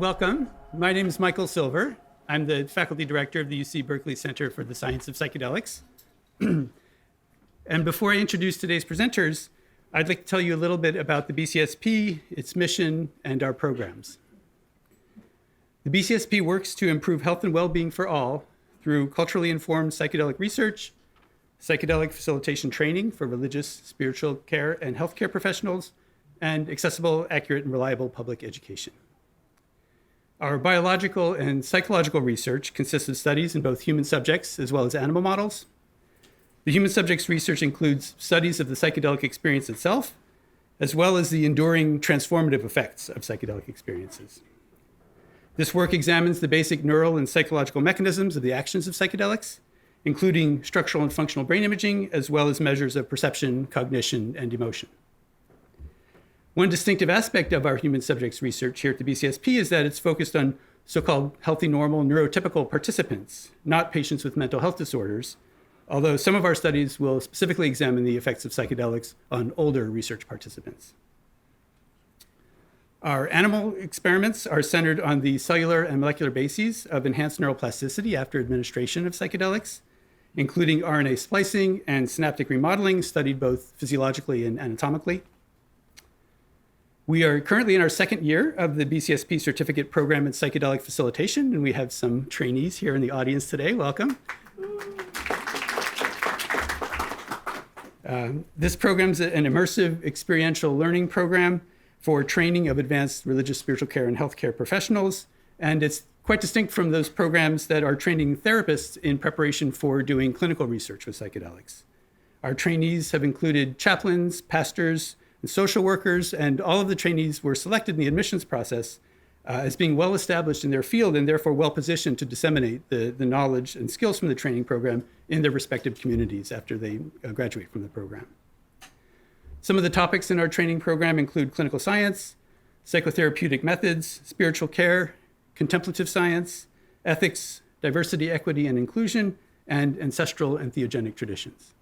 Welcome. My name is Michael Silver. I'm the faculty director of the UC Berkeley Center for the Science of Psychedelics. And before I introduce today's presenters, I'd like to tell you a little bit about the BCSP, its mission, and our programs. The BCSP works to improve health and well-being for all through culturally informed psychedelic research, psychedelic facilitation training for religious, spiritual care, and healthcare professionals, and accessible, accurate, and reliable public education. Our biological and psychological research consists of studies in both human subjects as well as animal models. The human subjects research includes studies of the psychedelic experience itself, as well as the enduring transformative effects of psychedelic experiences. This work examines the basic neural and psychological mechanisms of the actions of psychedelics, including structural and functional brain imaging, as well as measures of perception, cognition, and emotion. One distinctive aspect of our human subjects research here at the BCSP is that it's focused on so-called healthy, normal, neurotypical participants, not patients with mental health disorders, although some of our studies will specifically examine the effects of psychedelics on older research participants. Our animal experiments are centered on the cellular and molecular bases of enhanced neuroplasticity after administration of psychedelics, including RNA splicing and synaptic remodeling studied both physiologically and anatomically. We are currently in our second year of the BCSP certificate program in psychedelic facilitation, and we have some trainees here in the audience today. Welcome. This program is an immersive experiential learning program for training of advanced religious, spiritual care, and healthcare professionals, and it's quite distinct from those programs that are training therapists in preparation for doing clinical research with psychedelics. Our trainees have included chaplains, pastors, and social workers, and all of the trainees were selected in the admissions process as being well established in their field and therefore well positioned to disseminate the knowledge and skills from the training program in their respective communities after they graduate from the program. Some of the topics in our training program include clinical science, psychotherapeutic methods, spiritual care, contemplative science, ethics, diversity, equity, and inclusion, and ancestral and theogenic traditions.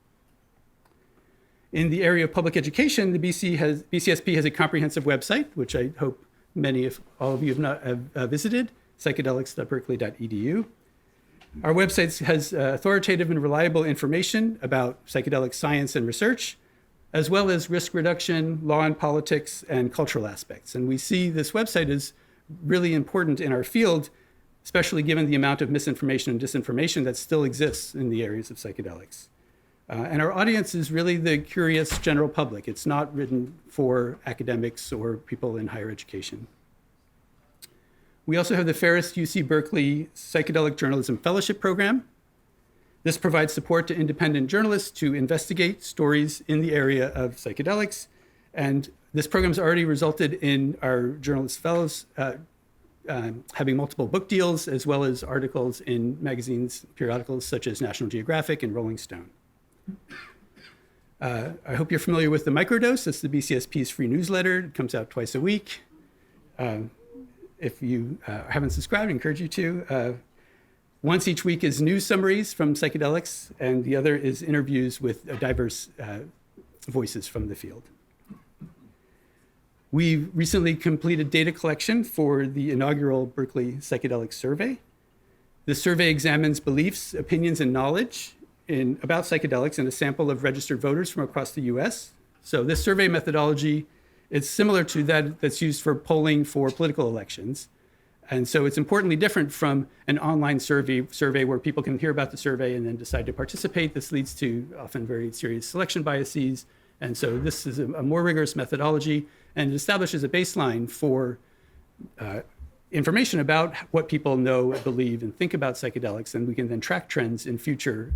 In the area of public education, the BCSP has a comprehensive website, which I hope many, if all of you have visited, psychedelics.berkeley.edu. Our website has authoritative and reliable information about psychedelic science and research, as well as risk reduction, law and politics, and cultural aspects. And we see this website as really important in our field, especially given the amount of misinformation and disinformation that still exists in the areas of psychedelics. And our audience is really the curious general public. It's not written for academics or people in higher education. We also have the Ferris UC Berkeley Psychedelic Journalism Fellowship Program. This provides support to independent journalists to investigate stories in the area of psychedelics. And this program has already resulted in our journalist fellows having multiple book deals, as well as articles in magazines, periodicals such as National Geographic and Rolling Stone. I hope you're familiar with the Microdose. That's the BCSP's free newsletter. It comes out twice a week. If you haven't subscribed, I encourage you to. Once each week is news summaries from psychedelics, and the other is interviews with diverse voices from the field. We recently completed data collection for the inaugural Berkeley Psychedelic Survey. The survey examines beliefs, opinions, and knowledge about psychedelics in a sample of registered voters from across the US. So this survey methodology is similar to that that's used for polling for political elections. And so it's importantly different from an online survey where people can hear about the survey and then decide to participate. This leads to often very serious selection biases. And so this is a more rigorous methodology, and it establishes a baseline for information about what people know, believe, and think about psychedelics, and we can then track trends in future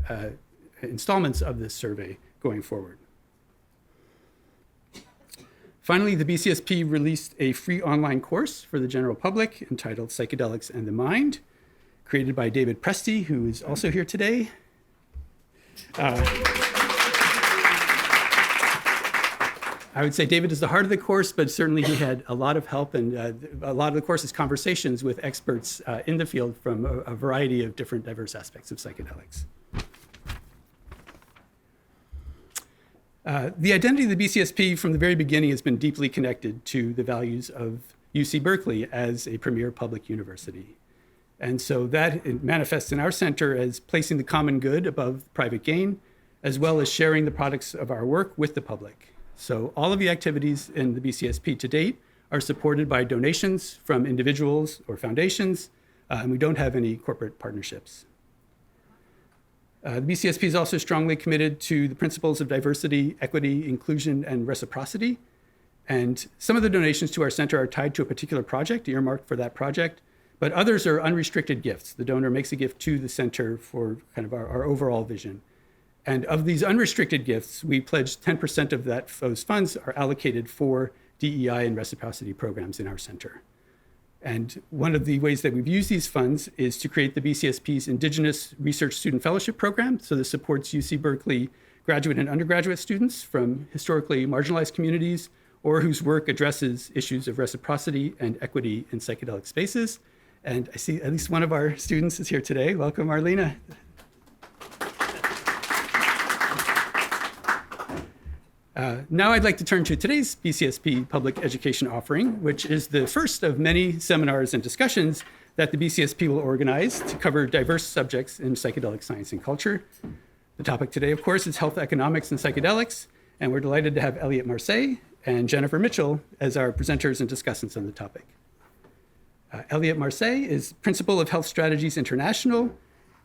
installments of this survey going forward. Finally, the BCSP released a free online course for the general public entitled Psychedelics and the Mind, created by David Presti, who is also here today. I would say David is the heart of the course, but certainly he had a lot of help, and a lot of the course is conversations with experts in the field from a variety of different diverse aspects of psychedelics. The identity of the BCSP from the very beginning has been deeply connected to the values of UC Berkeley as a premier public university. And so that it manifests in our center as placing the common good above private gain, as well as sharing the products of our work with the public. So all of the activities in the BCSP to date are supported by donations from individuals or foundations, and we don't have any corporate partnerships. The BCSP is also strongly committed to the principles of diversity, equity, inclusion, and reciprocity. And some of the donations to our center are tied to a particular project, earmarked for that project, but others are unrestricted gifts. The donor makes a gift to the center for kind of our overall vision. And of these unrestricted gifts, we pledge 10% of those funds are allocated for DEI and reciprocity programs in our center. And one of the ways that we've used these funds is to create the BCSP's Indigenous Research Student Fellowship Program. So this supports UC Berkeley graduate and undergraduate students from historically marginalized communities or whose work addresses issues of reciprocity and equity in psychedelic spaces. And I see at least one of our students is here today. Welcome, Arlena. Now I'd like to turn to today's BCSP public education offering, which is the first of many seminars and discussions that the BCSP will organize to cover diverse subjects in psychedelic science and culture. The topic today, of course, is health economics and psychedelics, and we're delighted to have Elliot Marseille and Jennifer Mitchell as our presenters and discussants on the topic. Elliot Marseille is Principal of Health Strategies International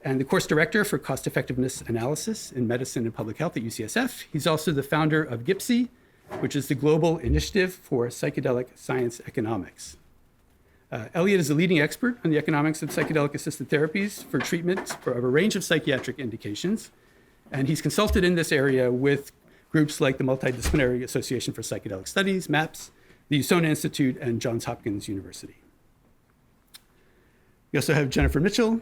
and the course director for cost-effectiveness analysis in medicine and public health at UCSF. He's also the founder of GIPSE, which is the Global Initiative for Psychedelic Science Economics. Elliot is a leading expert on the economics of psychedelic-assisted therapies for treatment of a range of psychiatric indications, and he's consulted in this area with groups like the Multidisciplinary Association for Psychedelic Studies, MAPS, the USONA Institute, and Johns Hopkins University. We also have Jennifer Mitchell,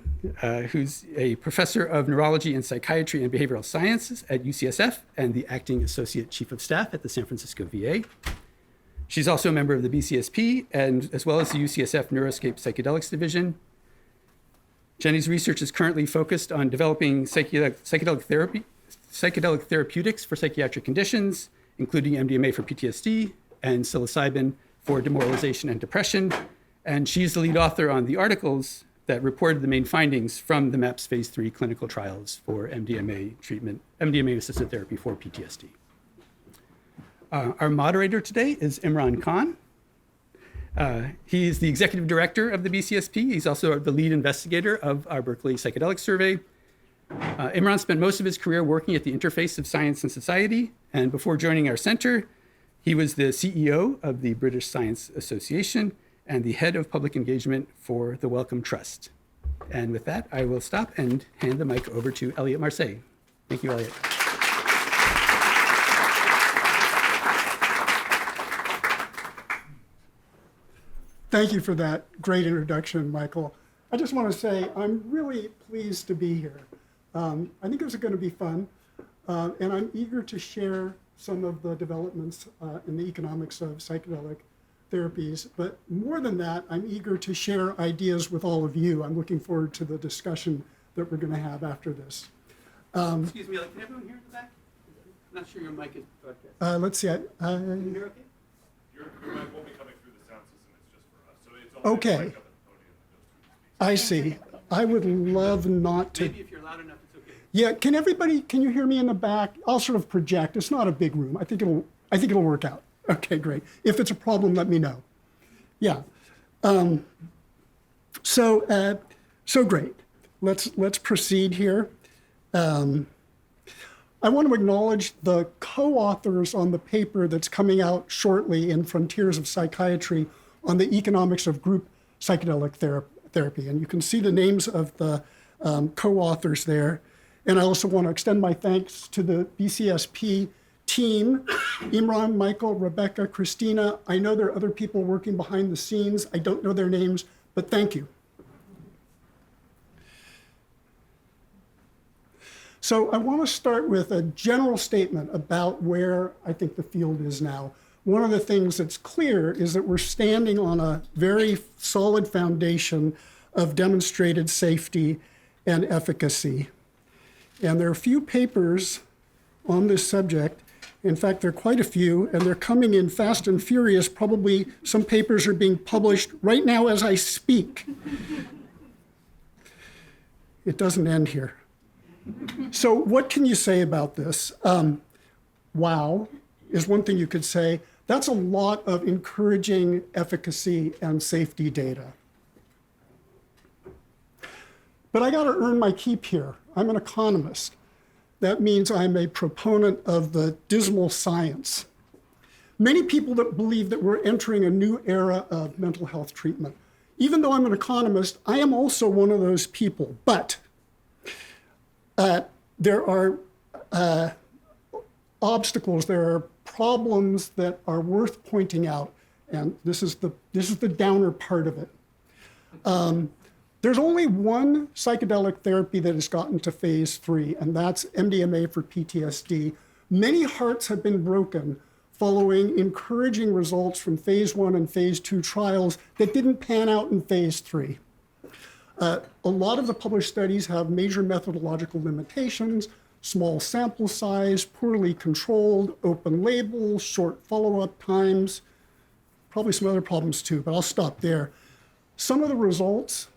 who's a professor of neurology and psychiatry and behavioral sciences at UCSF and the acting associate chief of staff at the San Francisco VA. She's also a member of the BCSP and as well as the UCSF Neuroscape Psychedelics Division. Jenny's research is currently focused on developing psychedelic therapeutics for psychiatric conditions, including MDMA for PTSD and psilocybin for demoralization and depression. And she's the lead author on the articles that reported the main findings from the MAPS phase 3 clinical trials for MDMA treatment, MDMA-assisted therapy for PTSD. Our moderator today is Imran Khan. He is the executive director of the BCSP. He's also the lead investigator of our Berkeley Psychedelic Survey. Imran spent most of his career working at the interface of science and society, and before joining our center, he was the CEO of the British Science Association and the head of public engagement for the Wellcome Trust. And with that, I will stop and hand the mic over to Elliot Marseille. Thank you, Elliot. Thank you for that great introduction, Michael. I just want to say I'm really pleased to be here. I think it's going to be fun, and I'm eager to share some of the developments in the economics of psychedelic therapies. But more than that, I'm eager to share ideas with all of you. I'm looking forward to the discussion that we're going to have after this. Excuse me, can everyone hear in the back? I'm not sure your mic is broadcast. Let's see. Can you hear okay? Your mic won't be coming through the sound system, it's just for us. So it's only Okay. the mic up at the podium that goes through the speaker. I see. I would love not to. Maybe if you're loud enough, it's okay. Yeah, can you hear me in the back? I'll sort of project. It's not a big room. I think it'll work out. Okay, great. If it's a problem, let me know. Yeah. So great. Let's proceed here. I want to acknowledge the co-authors on the paper that's coming out shortly in Frontiers of Psychiatry on the economics of group psychedelic therapy. And you can see the names of the co-authors there. And I also want to extend my thanks to the BCSP team, Imran, Michael, Rebecca, Christina. I know there are other people working behind the scenes. I don't know their names, but thank you. So I want to start with a general statement about where I think the field is now. One of the things that's clear is that we're standing on a very solid foundation of demonstrated safety and efficacy. And there are a few papers on this subject, In fact, there are quite a few, and they're coming in fast and furious. Probably some papers are being published right now as I speak. It doesn't end here. So what can you say about this? Wow is one thing you could say. That's a lot of encouraging efficacy and safety data. But I got to earn my keep here. I'm an economist. That means I'm a proponent of the dismal science. Many people that believe that we're entering a new era of mental health treatment. Even though I'm an economist, I am also one of those people. But there are obstacles, there are problems that are worth pointing out, and this is the downer part of it. There's only one psychedelic therapy that has gotten to phase 3, and that's MDMA for PTSD. Many hearts have been broken following encouraging results from phase 1 and phase 2 trials that didn't pan out in phase 3. A lot of the published studies have major methodological limitations, small sample size, poorly controlled, open label, short follow-up times, probably some other problems too, but I'll stop there. Some of the results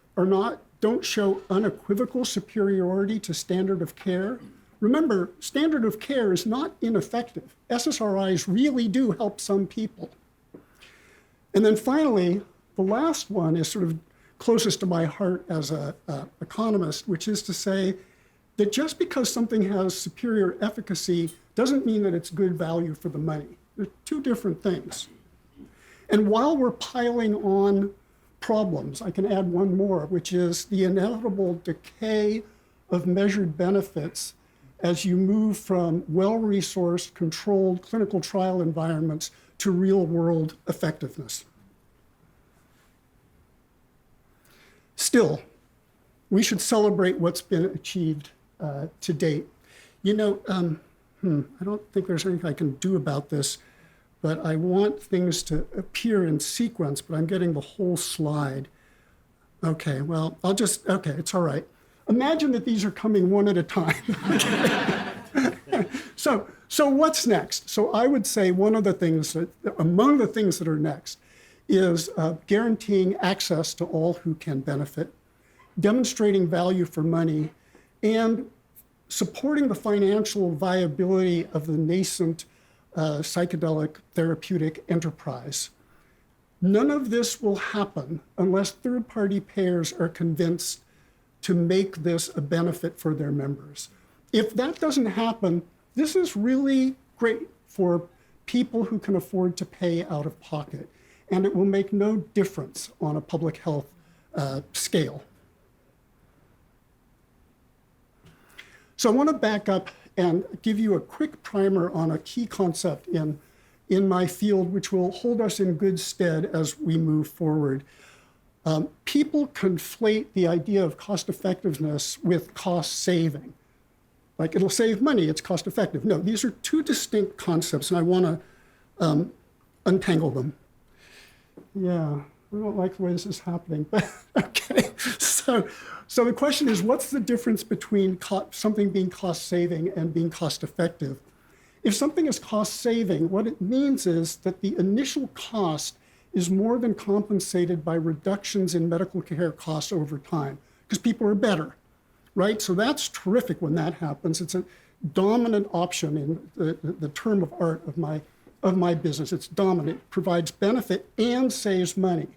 don't show unequivocal superiority to standard of care. Remember, standard of care is not ineffective. SSRIs really do help some people. And then finally, the last one is sort of closest to my heart as an economist, which is to say that just because something has superior efficacy doesn't mean that it's good value for the money. They're two different things. And while we're piling on problems, I can add one more, which is the inevitable decay of measured benefits as you move from well-resourced, controlled clinical trial environments to real-world effectiveness. Still, we should celebrate what's been achieved to date. You know, I don't think there's anything I can do about this, but I want things to appear in sequence, but I'm getting the whole slide. Okay, well, okay, it's all right. Imagine that these are coming one at a time. So what's next? So I would say among the things that are next is guaranteeing access to all who can benefit, demonstrating value for money, and supporting the financial viability of the nascent psychedelic therapeutic enterprise. None of this will happen unless third-party payers are convinced to make this a benefit for their members. If that doesn't happen, this is really great for people who can afford to pay out of pocket, and it will make no difference on a public health scale. So I want to back up and give you a quick primer on a key concept in my field, which will hold us in good stead as we move forward. People conflate the idea of cost effectiveness with cost saving. Like it'll save money, it's cost effective. No, these are two distinct concepts, and I want to untangle them. Yeah, I don't like the way this is happening, but okay. So the question is, what's the difference between something being cost saving and being cost effective? If something is cost saving, what it means is that the initial cost is more than compensated by reductions in medical care costs over time, because people are better, right? So that's terrific when that happens. It's a dominant option in the term of art of my business. It's dominant, provides benefit and saves money.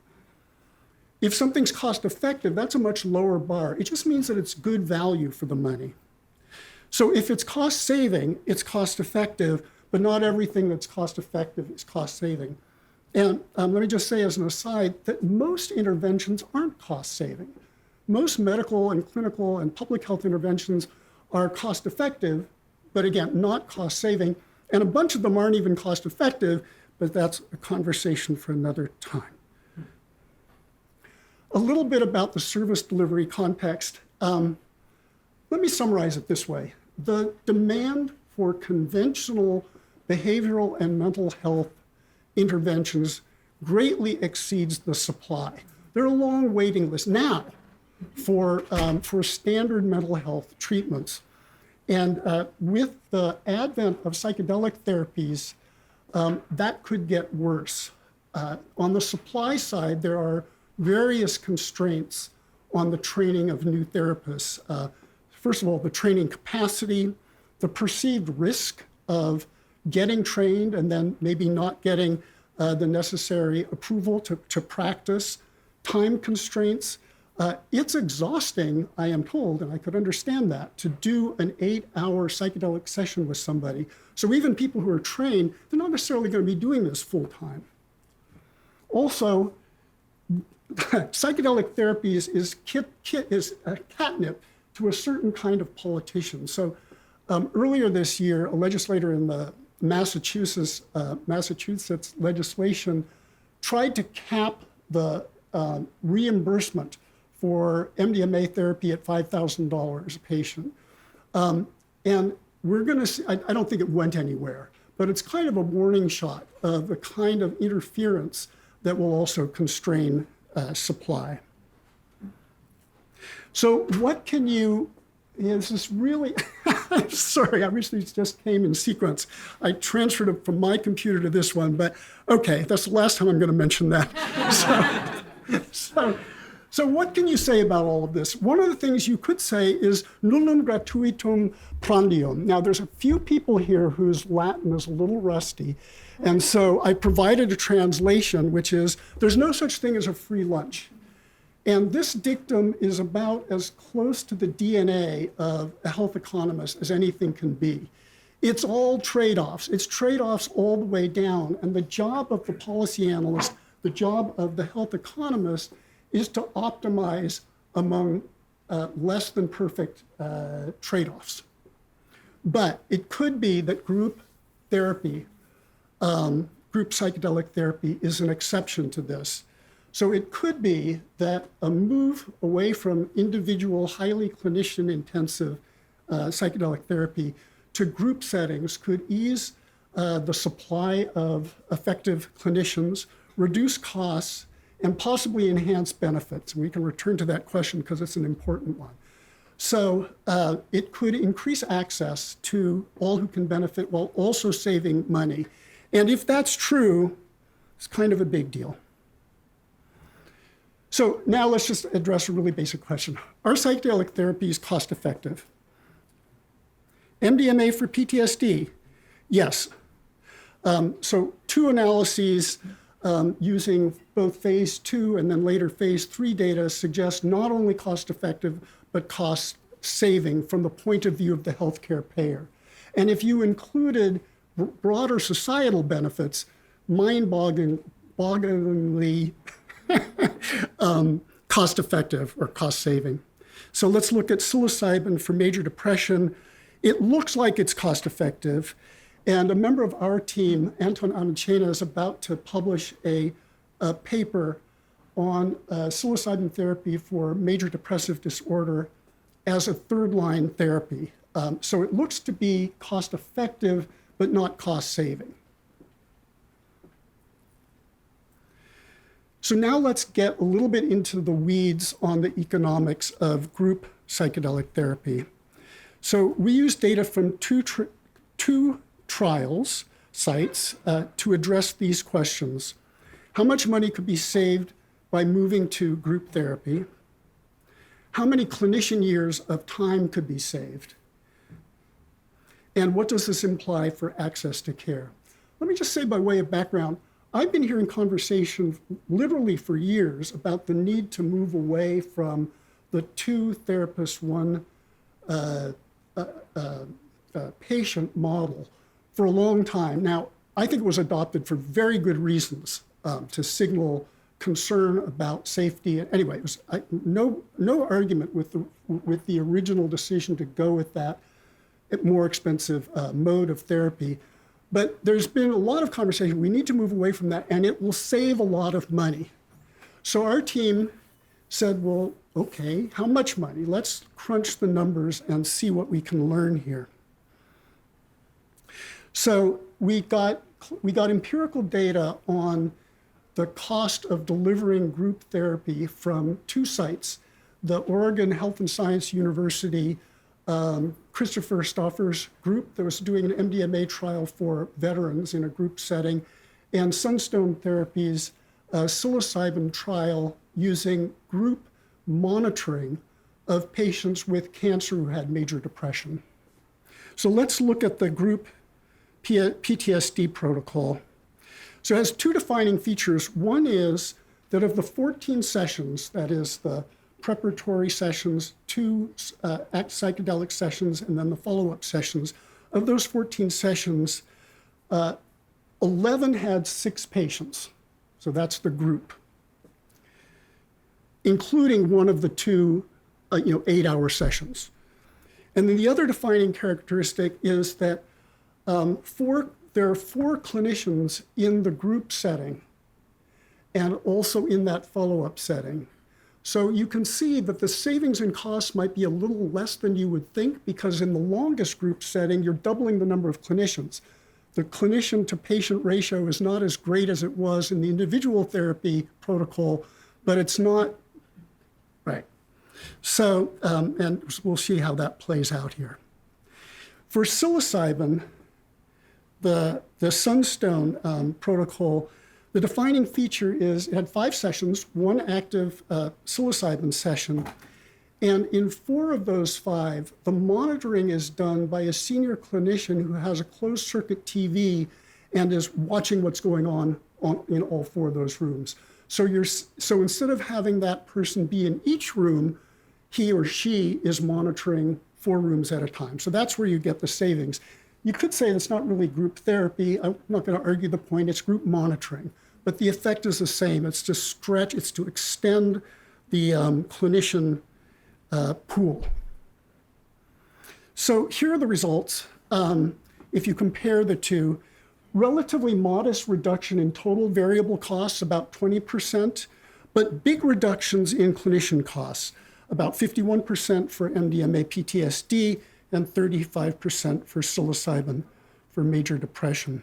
If something's cost effective, that's a much lower bar. It just means that it's good value for the money. So if it's cost saving, it's cost effective, but not everything that's cost effective is cost saving. And let me just say as an aside that most interventions aren't cost saving. Most medical and clinical and public health interventions are cost effective, but again, not cost saving. And a bunch of them aren't even cost effective, but that's a conversation for another time. A little bit about the service delivery context. Let me summarize it this way. The demand for conventional behavioral and mental health interventions greatly exceeds the supply. There are long waiting lists now for standard mental health treatments. And with the advent of psychedelic therapies, that could get worse. On the supply side, there are various constraints on the training of new therapists. First of all, the training capacity, the perceived risk of getting trained and then maybe not getting the necessary approval to practice, time constraints. It's exhausting, I am told, and I could understand that, to do an 8-hour psychedelic session with somebody. So even people who are trained, they're not necessarily going to be doing this full time. Also, psychedelic therapies is catnip to a certain kind of politician. So earlier this year, a legislator in the Massachusetts legislation tried to cap the reimbursement for MDMA therapy at $5,000 a patient. And we're going to see, I don't think it went anywhere, but it's kind of a warning shot of the kind of interference that will also constrain supply. So what can you, this is really, I'm sorry, I wish these just came in sequence. I transferred it from my computer to this one, but okay, that's the last time I'm going to mention that. So what can you say about all of this? One of the things you could say is nullum gratuitum prandium. Now, there's a few people here whose Latin is a little rusty, and so I provided a translation, which is, there's no such thing as a free lunch. And this dictum is about as close to the DNA of a health economist as anything can be. It's all trade-offs. It's trade-offs all the way down. And the job of the policy analyst, the job of the health economist, is to optimize among less than perfect trade-offs. But it could be that group therapy, group psychedelic therapy, is an exception to this. So it could be that a move away from individual, highly clinician-intensive psychedelic therapy to group settings could ease the supply of effective clinicians, reduce costs, and possibly enhance benefits. We can return to that question because it's an important one. So it could increase access to all who can benefit while also saving money. And if that's true, it's kind of a big deal. So now let's just address a really basic question. Are psychedelic therapies cost effective? MDMA for PTSD? Yes. So 2 analyses using both phase 2 and then later phase 3 data suggest not only cost effective, but cost saving from the point of view of the healthcare payer. And if you included broader societal benefits, mind-bogglingly cost effective or cost saving. So let's look at psilocybin for major depression. It looks like it's cost effective. And a member of our team, Anton Anachena, is about to publish a paper on psilocybin therapy for major depressive disorder as a third-line therapy. So it looks to be cost-effective, but not cost-saving. So now let's get a little bit into the weeds on the economics of group psychedelic therapy. So we use data from two trials sites to address these questions. How much money could be saved by moving to group therapy? How many clinician years of time could be saved? And what does this imply for access to care? Let me just say by way of background, I've been hearing conversation literally for years about the need to move away from the 2 therapists, 1 patient model for a long time. Now, I think it was adopted for very good reasons, to signal concern about safety. Anyway, it was no argument with the original decision to go with that more expensive mode of therapy. But there's been a lot of conversation. We need to move away from that, and it will save a lot of money. So our team said, well, okay, how much money? Let's crunch the numbers and see what we can learn here. So we got empirical data on the cost of delivering group therapy from 2 sites, the Oregon Health and Science University Christopher Stauffer's group that was doing an MDMA trial for veterans in a group setting, and Sunstone Therapies' psilocybin trial using group monitoring of patients with cancer who had major depression. So let's look at the group PTSD protocol. So it has two defining features. One is that of the 14 sessions, that is the preparatory sessions, 2 psychedelic sessions, and then the follow-up sessions, of those 14 sessions, 11 had 6 patients. So that's the group, including one of the 2 8-hour sessions. And then the other defining characteristic is that there are 4 clinicians in the group setting and also in that follow-up setting. So you can see that the savings and costs might be a little less than you would think, because in the longest group setting, you're doubling the number of clinicians. The clinician to patient ratio is not as great as it was in the individual therapy protocol, but it's not, right. So, and we'll see how that plays out here. For psilocybin, the Sunstone protocol, the defining feature is it had 5 sessions, 1 active psilocybin session, and in 4 of those 5, the monitoring is done by a senior clinician who has a closed circuit TV and is watching what's going on in all 4 of those rooms. So instead of having that person be in each room, he or she is monitoring 4 rooms at a time. So that's where you get the savings. You could say it's not really group therapy. I'm not going to argue the point. It's group monitoring. But the effect is the same. It's to stretch, it's to extend the clinician pool. So here are the results. If you compare the two, relatively modest reduction in total variable costs, about 20%, but big reductions in clinician costs, about 51% for MDMA PTSD and 35% for psilocybin for major depression.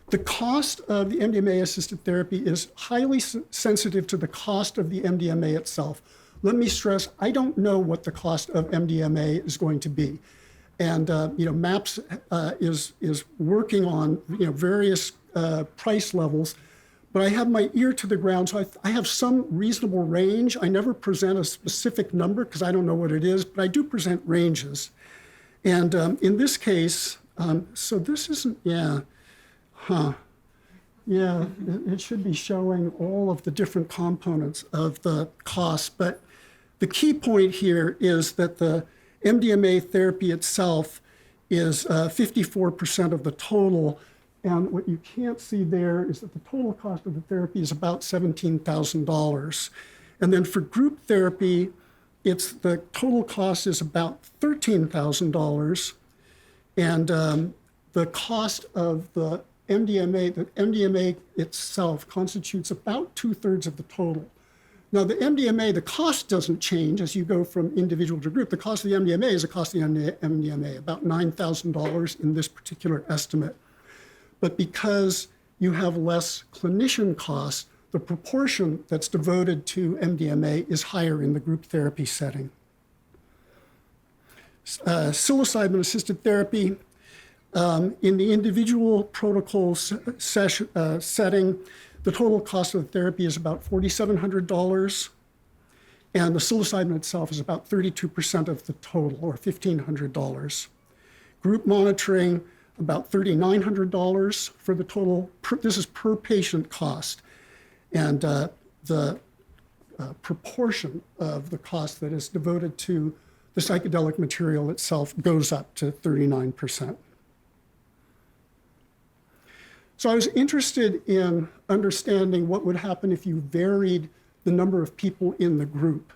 The cost of the MDMA-assisted therapy is highly sensitive to the cost of the MDMA itself. Let me stress, I don't know what the cost of MDMA is going to be. And MAPS is working on various price levels, but I have my ear to the ground, so I have some reasonable range. I never present a specific number because I don't know what it is, but I do present ranges. And in this case, so this isn't, it should be showing all of the different components of the cost, but the key point here is that the MDMA therapy itself is 54% of the total. And what you can't see there is that the total cost of the therapy is about $17,000. And then for group therapy, the total cost is about $13,000. And the cost of the MDMA itself constitutes about 2/3 of the total. Now, the MDMA, the cost doesn't change as you go from individual to group. The cost of the MDMA is the cost of the MDMA, about $9,000 in this particular estimate. But because you have less clinician costs, the proportion that's devoted to MDMA is higher in the group therapy setting. Psilocybin-assisted therapy, in the individual protocol setting, the total cost of the therapy is about $4,700, and the psilocybin itself is about 32% of the total, or $1,500. Group monitoring, about $3,900 for the total. This is per patient cost, and the proportion of the cost that is devoted to the psychedelic material itself goes up to 39%. So I was interested in understanding what would happen if you varied the number of people in the group.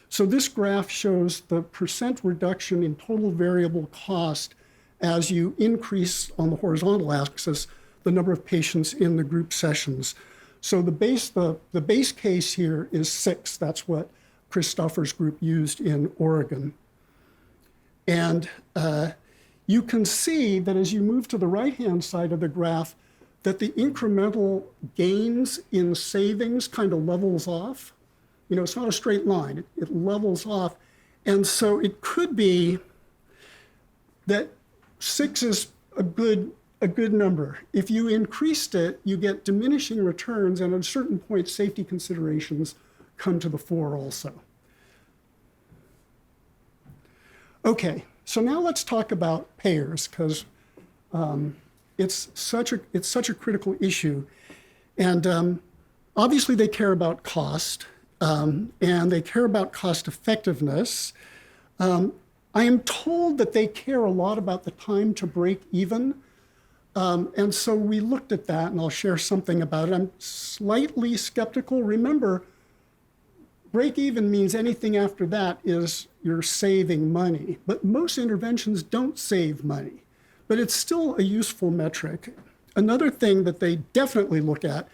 So this graph shows the percent reduction in total variable cost as you increase on the horizontal axis the number of patients in the group sessions. So the base case here is 6. That's what Chris Stauffer's group used in Oregon. And you can see that as you move to the right-hand side of the graph, that the incremental gains in savings kind of levels off. It's not a straight line, it levels off. And so it could be that 6 is a good number. If you increased it, you get diminishing returns, and at a certain point, safety considerations come to the fore also. Okay, so now let's talk about payers, because it's such a critical issue. And obviously they care about cost, and they care about cost effectiveness. I am told that they care a lot about the time to break even. And so we looked at that, and I'll share something about it. I'm slightly skeptical. Remember, break even means anything after that is you're saving money. But most interventions don't save money, but it's still a useful metric. Another thing that they definitely look at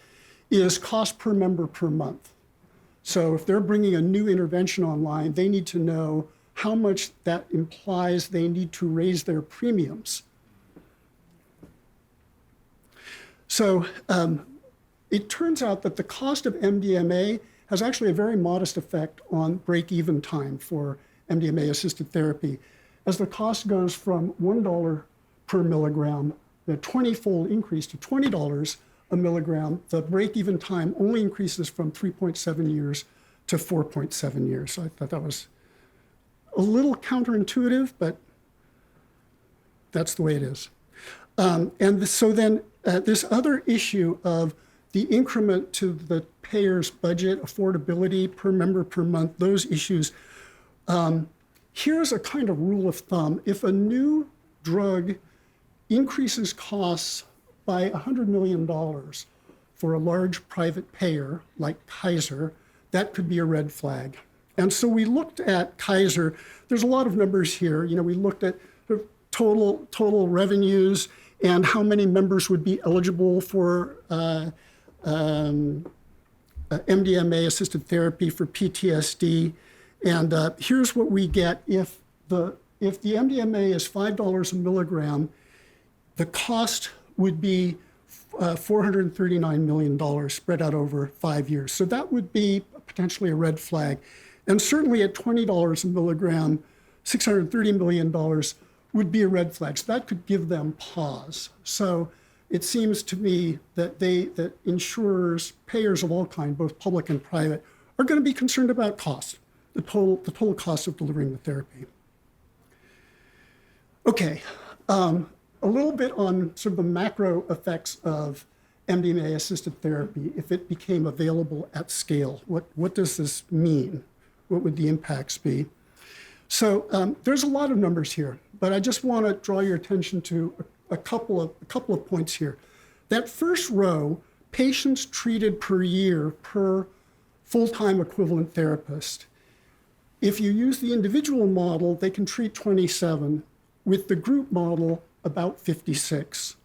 is cost per member per month. So if they're bringing a new intervention online, they need to know how much that implies they need to raise their premiums. So it turns out that the cost of MDMA has actually a very modest effect on break-even time for MDMA-assisted therapy. As the cost goes from $1 per milligram, the 20-fold increase to $20 a milligram, the break-even time only increases from 3.7 years to 4.7 years. So I thought that was a little counterintuitive, but that's the way it is. So then this other issue of the increment to the payer's budget, affordability per member per month, those issues. Here's a kind of rule of thumb. If a new drug increases costs by $100 million for a large private payer like Kaiser, that could be a red flag. And so we looked at Kaiser. There's a lot of numbers here. We looked at the total revenues and how many members would be eligible for MDMA-assisted therapy for PTSD. And here's what we get. If the MDMA is $5 a milligram, the cost would be $439 million spread out over 5 years. So that would be potentially a red flag. And certainly at $20 a milligram, $630 million would be a red flag. So that could give them pause. So it seems to me that insurers, payers of all kinds, both public and private, are going to be concerned about cost, the total cost of delivering the therapy. Okay, a little bit on sort of the macro effects of MDMA-assisted therapy if it became available at scale. What does this mean? What would the impacts be? So there's a lot of numbers here, but I just want to draw your attention to a couple of points here. That first row, patients treated per year per full-time equivalent therapist. If you use the individual model, they can treat 27. With the group model, about 56.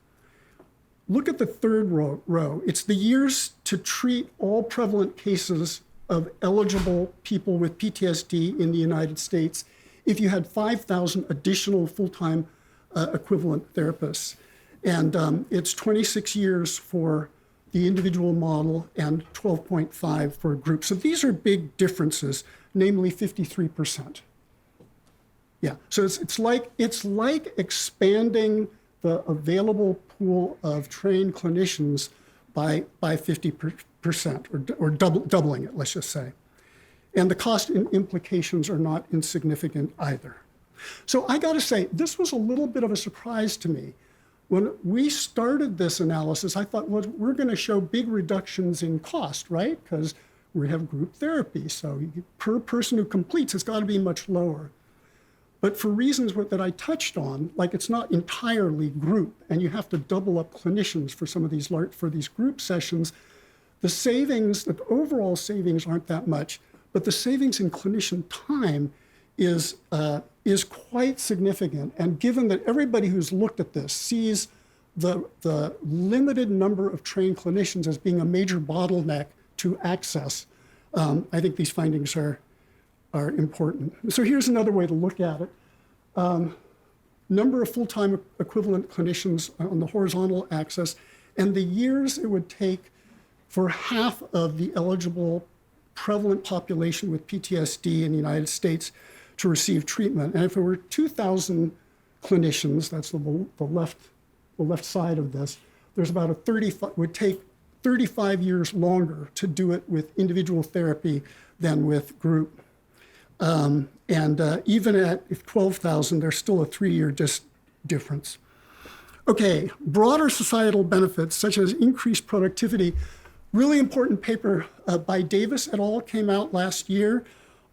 Look at the third row. It's the years to treat all prevalent cases of eligible people with PTSD in the United States if you had 5,000 additional full-time equivalent therapists. And it's 26 years for the individual model and 12.5 for a group. So these are big differences, namely 53%. Yeah, so it's like expanding the available pool of trained clinicians by 50% or doubling it, let's just say. And the cost implications are not insignificant either. So I got to say, this was a little bit of a surprise to me. When we started this analysis, I thought, well, we're going to show big reductions in cost, right? Because we have group therapy, so per person who completes, it's got to be much lower. But for reasons that I touched on, like it's not entirely group, and you have to double up clinicians for some of these group sessions, the overall savings aren't that much, but the savings in clinician time is quite significant. And given that everybody who's looked at this sees the limited number of trained clinicians as being a major bottleneck to access, I think these findings are important. So here's another way to look at it. Number of full-time equivalent clinicians on the horizontal axis, and the years it would take for half of the eligible prevalent population with PTSD in the United States to receive treatment. And if it were 2,000 clinicians, that's the left side of this, there's about would take 35 years longer to do it with individual therapy than with group. Even at 12,000, there's still a 3-year difference. Okay, broader societal benefits such as increased productivity. Really important paper by Davis et al. Came out last year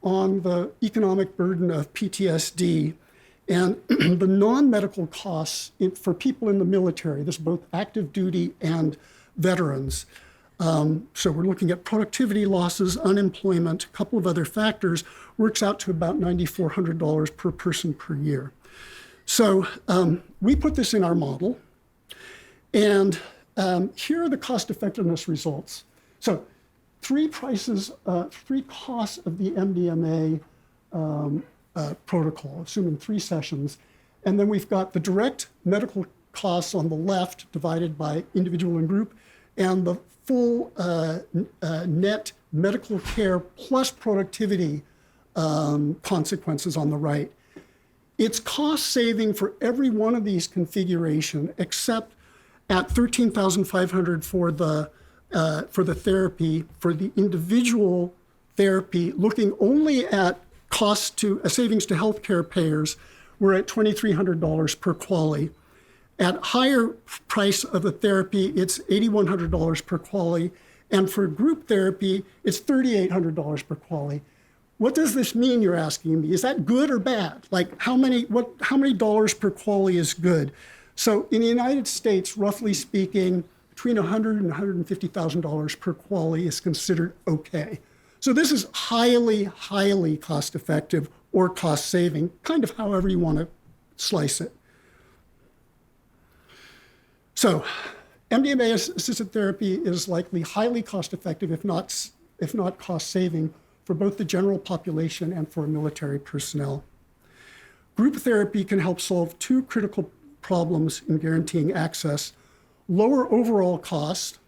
on the economic burden of PTSD and the non-medical costs for people in the military. This is both active duty and veterans. So we're looking at productivity losses, unemployment, a couple of other factors, works out to about $9,400 per person per year. So we put this in our model, and here are the cost effectiveness results. So three costs of the MDMA protocol, assuming 3 sessions. And then we've got the direct medical costs on the left divided by individual and group, and the full net medical care plus productivity consequences on the right. It's cost saving for every one of these configuration, except at $13,500 for the therapy. For the individual therapy, looking only at costs to savings to healthcare payers, we're at $2,300 per QALY. At higher price of the therapy, it's $8,100 per QALY, and for group therapy, it's $3,800 per QALY. What does this mean, you're asking me? Is that good or bad? Like how many dollars per QALY is good? So in the United States, roughly speaking, between $100,000 and $150,000 per QALY is considered okay. So this is highly, highly cost effective or cost saving, kind of however you want to slice it. So MDMA-assisted therapy is likely highly cost-effective, if not cost-saving, for both the general population and for military personnel. Group therapy can help solve 2 critical problems in guaranteeing access: lower overall cost,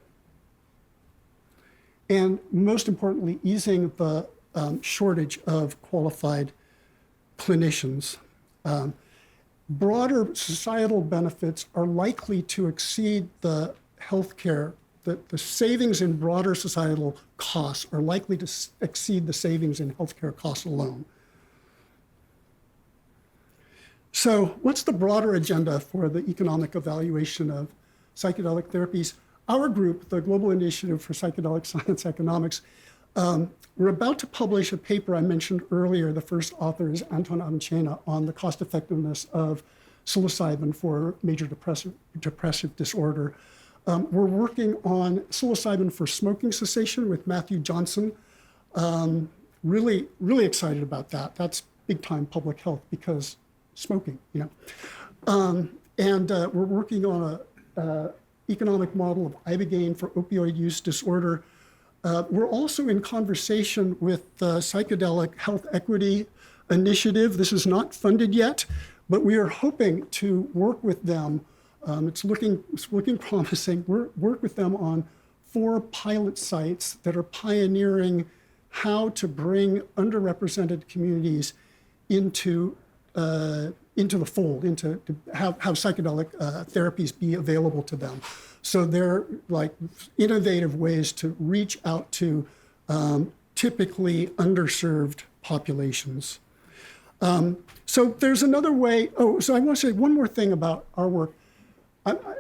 and most importantly, easing the shortage of qualified clinicians. Broader societal benefits are likely to exceed the healthcare, the savings in broader societal costs are likely to exceed the savings in healthcare costs alone. So what's the broader agenda for the economic evaluation of psychedelic therapies? Our group, the Global Initiative for Psychedelic Science Economics, we're about to publish a paper I mentioned earlier. The first author is Anton Avicena on the cost effectiveness of psilocybin for major depressive disorder. We're working on psilocybin for smoking cessation with Matthew Johnson. Really, really excited about that. That's big time public health because smoking, you know. We're working on a economic model of ibogaine for opioid use disorder. We're also in conversation with the Psychedelic Health Equity Initiative. This is not funded yet, but we are hoping to work with them. It's looking promising. Work with them on 4 pilot sites that are pioneering how to bring underrepresented communities into the fold, to have psychedelic therapies be available to them. So they're like innovative ways to reach out to typically underserved populations. So there's another way. So I want to say one more thing about our work.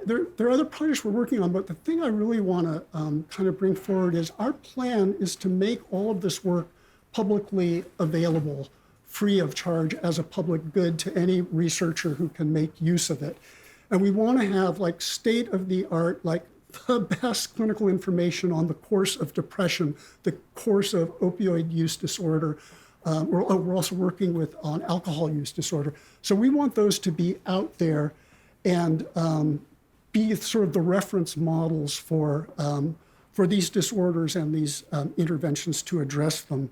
There are other projects we're working on, but the thing I really want to kind of bring forward is our plan is to make all of this work publicly available, free of charge as a public good to any researcher who can make use of it. And we want to have like state-of-the-art, like the best clinical information on the course of depression, the course of opioid use disorder. We're also working on alcohol use disorder. So we want those to be out there and be sort of the reference models for these disorders and these interventions to address them.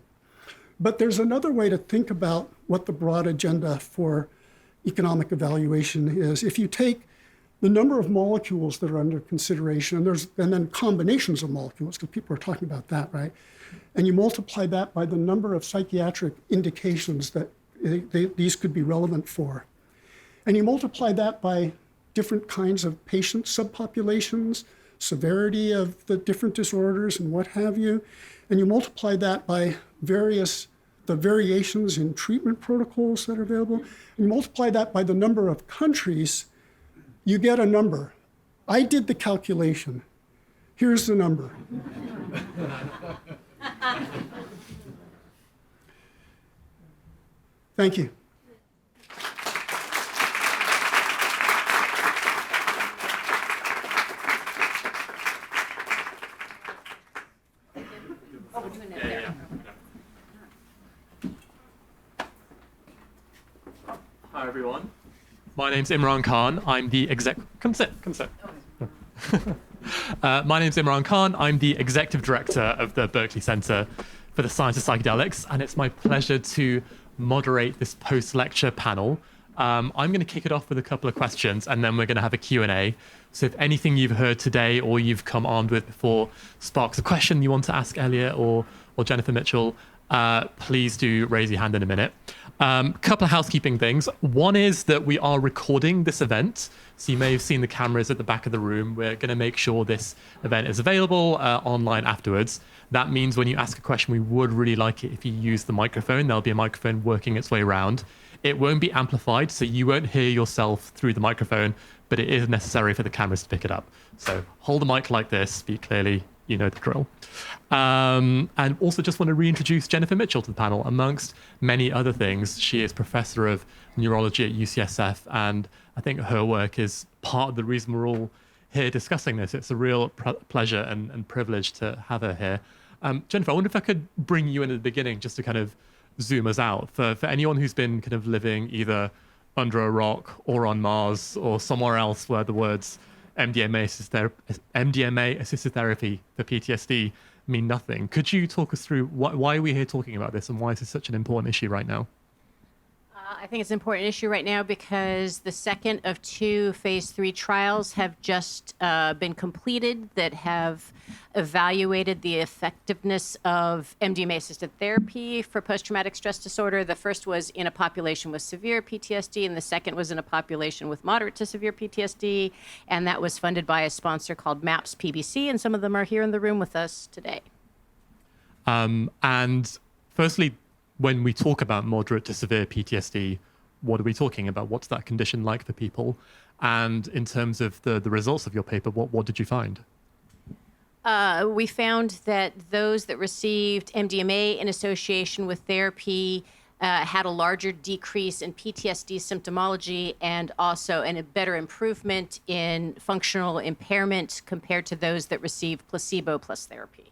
But there's another way to think about what the broad agenda for economic evaluation is. If you take the number of molecules that are under consideration, and then combinations of molecules, because people are talking about that, right? And you multiply that by the number of psychiatric indications that these could be relevant for. And you multiply that by different kinds of patient subpopulations, severity of the different disorders and what have you. And you multiply that by the variations in treatment protocols that are available. And you multiply that by the number of countries, you get a number. I did the calculation. Here's the number. Thank you. Hi, everyone. My name's Imran Khan. I'm the Come sit. My name's Imran Khan. I'm the executive director of the Berkeley Center for the Science of Psychedelics, and it's my pleasure to moderate this post-lecture panel. I'm going to kick it off with a couple of questions, and then we're going to have a Q&A. So if anything you've heard today or you've come armed with before sparks a question you want to ask Elliot or Jennifer Mitchell, please do raise your hand in a minute. Couple of housekeeping things. One is that we are recording this event. So you may have seen the cameras at the back of the room. We're going to make sure this event is available online afterwards. That means when you ask a question, we would really like it if you use the microphone. There'll be a microphone working its way around. It won't be amplified, so you won't hear yourself through the microphone, but it is necessary for the cameras to pick it up. So hold the mic like this, speak clearly, you know the drill. And also just want to reintroduce Jennifer Mitchell to the panel. Amongst many other things, she is professor of neurology at UCSF, and I think her work is part of the reason we're all here discussing this. It's a real pleasure and privilege to have her here. Jennifer, I wonder if I could bring you in at the beginning just to kind of zoom us out. For anyone who's been kind of living either under a rock or on Mars or somewhere else where the words MDMA-assisted therapy for PTSD mean nothing. Could you talk us through why are we here talking about this and why is this such an important issue right now? I think it's an important issue right now because the second of 2 phase 3 trials have just been completed that have evaluated the effectiveness of MDMA-assisted therapy for post-traumatic stress disorder. The first was in a population with severe PTSD, and the second was in a population with moderate to severe PTSD, and that was funded by a sponsor called MAPS PBC, and some of them are here in the room with us today. And firstly, when we talk about moderate to severe PTSD, what are we talking about? What's that condition like for people? And in terms of the results of your paper, what did you find? We found that those that received MDMA in association with therapy had a larger decrease in PTSD symptomology and also a better improvement in functional impairment compared to those that received placebo plus therapy.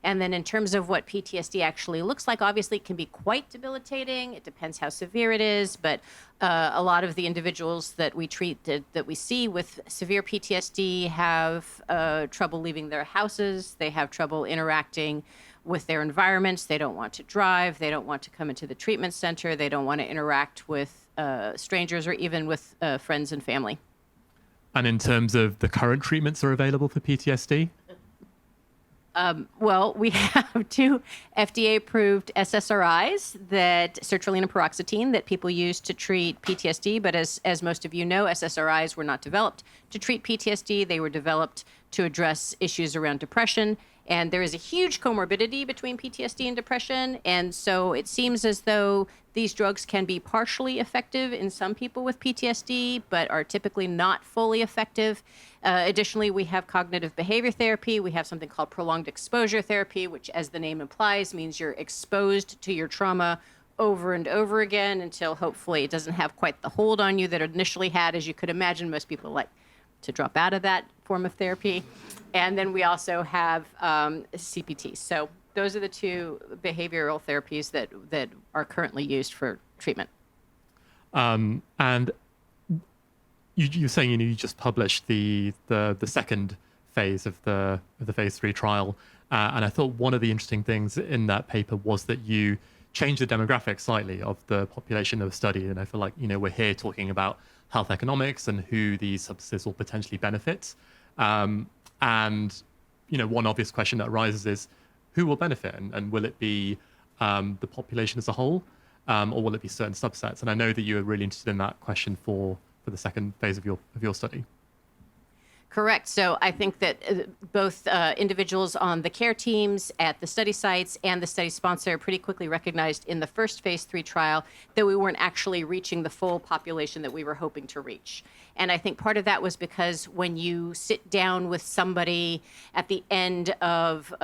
And then in terms of what PTSD actually looks like, obviously it can be quite debilitating. It depends how severe it is, but a lot of the individuals that we treat, that we see with severe PTSD have trouble leaving their houses. They have trouble interacting with their environments. They don't want to drive. They don't want to come into the treatment center. They don't want to interact with strangers or even with friends and family. And in terms of the current treatments that are available for PTSD? Well, we have 2 FDA-approved SSRIs, that sertraline and paroxetine, that people use to treat PTSD. But as most of you know, SSRIs were not developed to treat PTSD. They were developed to address issues around depression. And there is a huge comorbidity between PTSD and depression. And so it seems as though these drugs can be partially effective in some people with PTSD, but are typically not fully effective. Additionally, we have cognitive behavior therapy. We have something called prolonged exposure therapy, which, as the name implies, means you're exposed to your trauma over and over again until hopefully it doesn't have quite the hold on you that it initially had. As you could imagine, most people like to drop out of that form of therapy. And then we also have CPT. So those are the 2 behavioral therapies that are currently used for treatment. And you're saying you just published the second phase of the phase 3 trial, and I thought one of the interesting things in that paper was that you changed the demographics slightly of the population that was studied. And I feel like we're here talking about health economics and who these substances will potentially benefit. And one obvious question that arises is who will benefit, and will it be the population as a whole, or will it be certain subsets? And I know that you were really interested in that question for for the second phase of your study. Correct. So I think that both individuals on the care teams at the study sites and the study sponsor pretty quickly recognized in the first phase 3 trial that we weren't actually reaching the full population that we were hoping to reach. And I think part of that was because when you sit down with somebody at the end of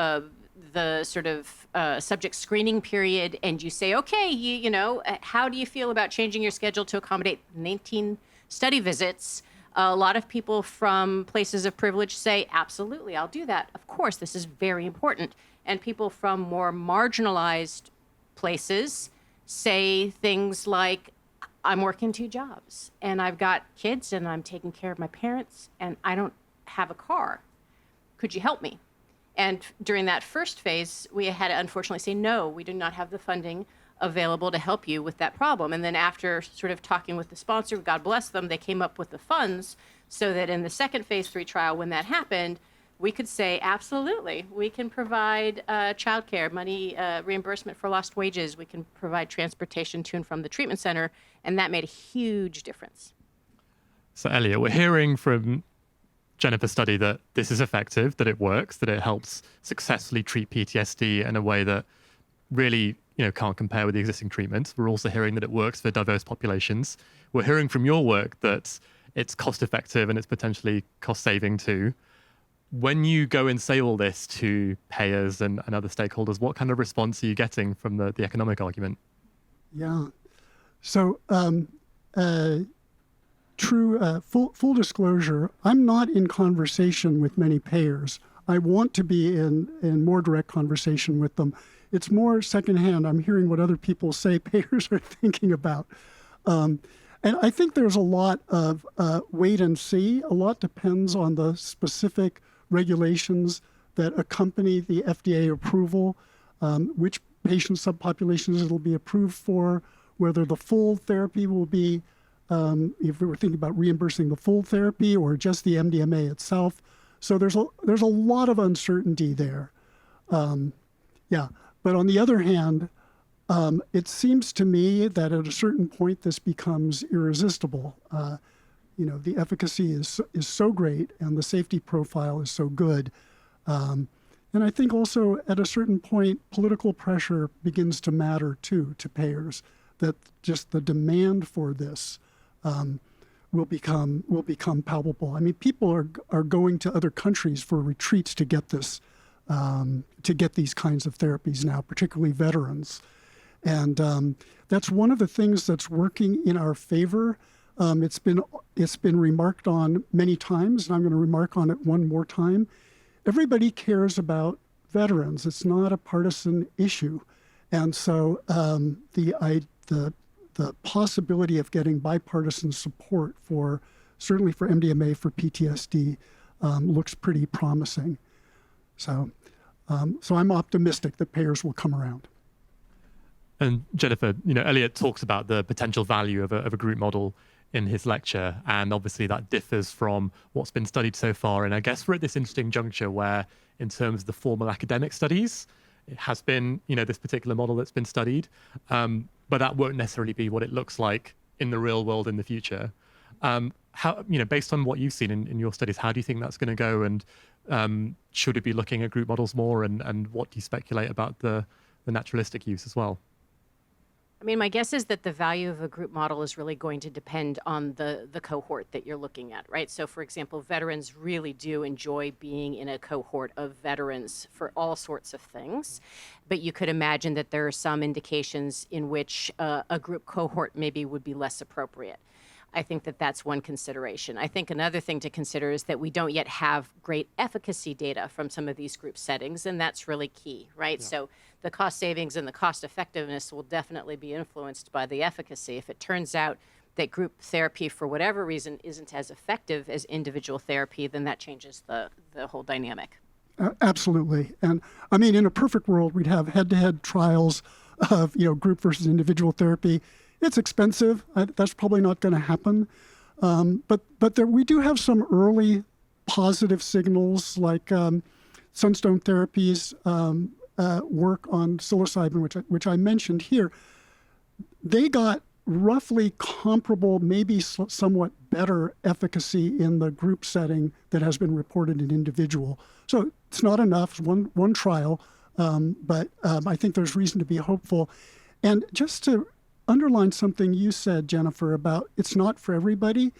the sort of subject screening period and you say, okay, you know, how do you feel about changing your schedule to accommodate 19 study visits? A lot of people from places of privilege say, absolutely, I'll do that. Of course, this is very important. And people from more marginalized places say things like, I'm working 2 jobs and I've got kids and I'm taking care of my parents and I don't have a car. Could you help me? And during that first phase, we had to unfortunately say, no, we do not have the funding available to help you with that problem. And then after sort of talking with the sponsor, God bless them, they came up with the funds so that in the second phase 3 trial, when that happened, we could say, absolutely, we can provide childcare, money reimbursement for lost wages. We can provide transportation to and from the treatment center. And that made a huge difference. So Elliot, we're hearing from Jennifer's study that this is effective, that it works, that it helps successfully treat PTSD in a way that really, you know, can't compare with the existing treatments. We're also hearing that it works for diverse populations. We're hearing from your work that it's cost effective and it's potentially cost saving too. When you go and say all this to payers and other stakeholders, what kind of response are you getting from the economic argument? Yeah. So full disclosure, I'm not in conversation with many payers. I want to be in more direct conversation with them. It's more secondhand. I'm hearing what other people say payers are thinking about. And I think there's a lot of wait and see. A lot depends on the specific regulations that accompany the FDA approval, which patient subpopulations it'll be approved for, whether the full therapy will be, if we were thinking about reimbursing the full therapy or just the MDMA itself. So there's a lot of uncertainty there. Yeah. But on the other hand, it seems to me that at a certain point, this becomes irresistible. You know, the efficacy is so great and the safety profile is so good. And I think also at a certain point, political pressure begins to matter too, to payers, that just the demand for this will become palpable. I mean, people are going to other countries for retreats to get this, to get these kinds of therapies now, particularly veterans. And that's one of the things that's working in our favor. It's been remarked on many times, and I'm going to remark on it one more time. Everybody cares about veterans. It's not a partisan issue. And so the possibility of getting bipartisan support certainly for MDMA, for PTSD, looks pretty promising. So I'm optimistic that payers will come around. And Jennifer, you know, Elliot talks about the potential value of a group model in his lecture, and obviously that differs from what's been studied so far. And I guess we're at this interesting juncture where, in terms of the formal academic studies, it has been, you know, this particular model that's been studied, but that won't necessarily be what it looks like in the real world in the future. How, you know, based on what you've seen in your studies, how do you think that's going to go? And should it be looking at group models more? And what do you speculate about the naturalistic use as well? I mean, my guess is that the value of a group model is really going to depend on the cohort that you're looking at, right? So, for example, veterans really do enjoy being in a cohort of veterans for all sorts of things. But you could imagine that there are some indications in which a group cohort maybe would be less appropriate. I think that that's one consideration. I think another thing to consider is that we don't yet have great efficacy data from some of these group settings, and that's really key, right? Yeah. So the cost savings and the cost effectiveness will definitely be influenced by the efficacy. If it turns out that group therapy, for whatever reason, isn't as effective as individual therapy, then that changes the whole dynamic. Absolutely. And I mean, in a perfect world, we'd have head-to-head trials of, you know, group versus individual therapy. It's expensive. That's probably not going to happen. But we do have some early positive signals, like Sunstone Therapies work on psilocybin, which I mentioned here. They got roughly comparable, maybe somewhat better efficacy in the group setting that has been reported in individual. So it's not enough, one trial, but I think there's reason to be hopeful. And just to underline something you said, Jennifer, about it's not for everybody,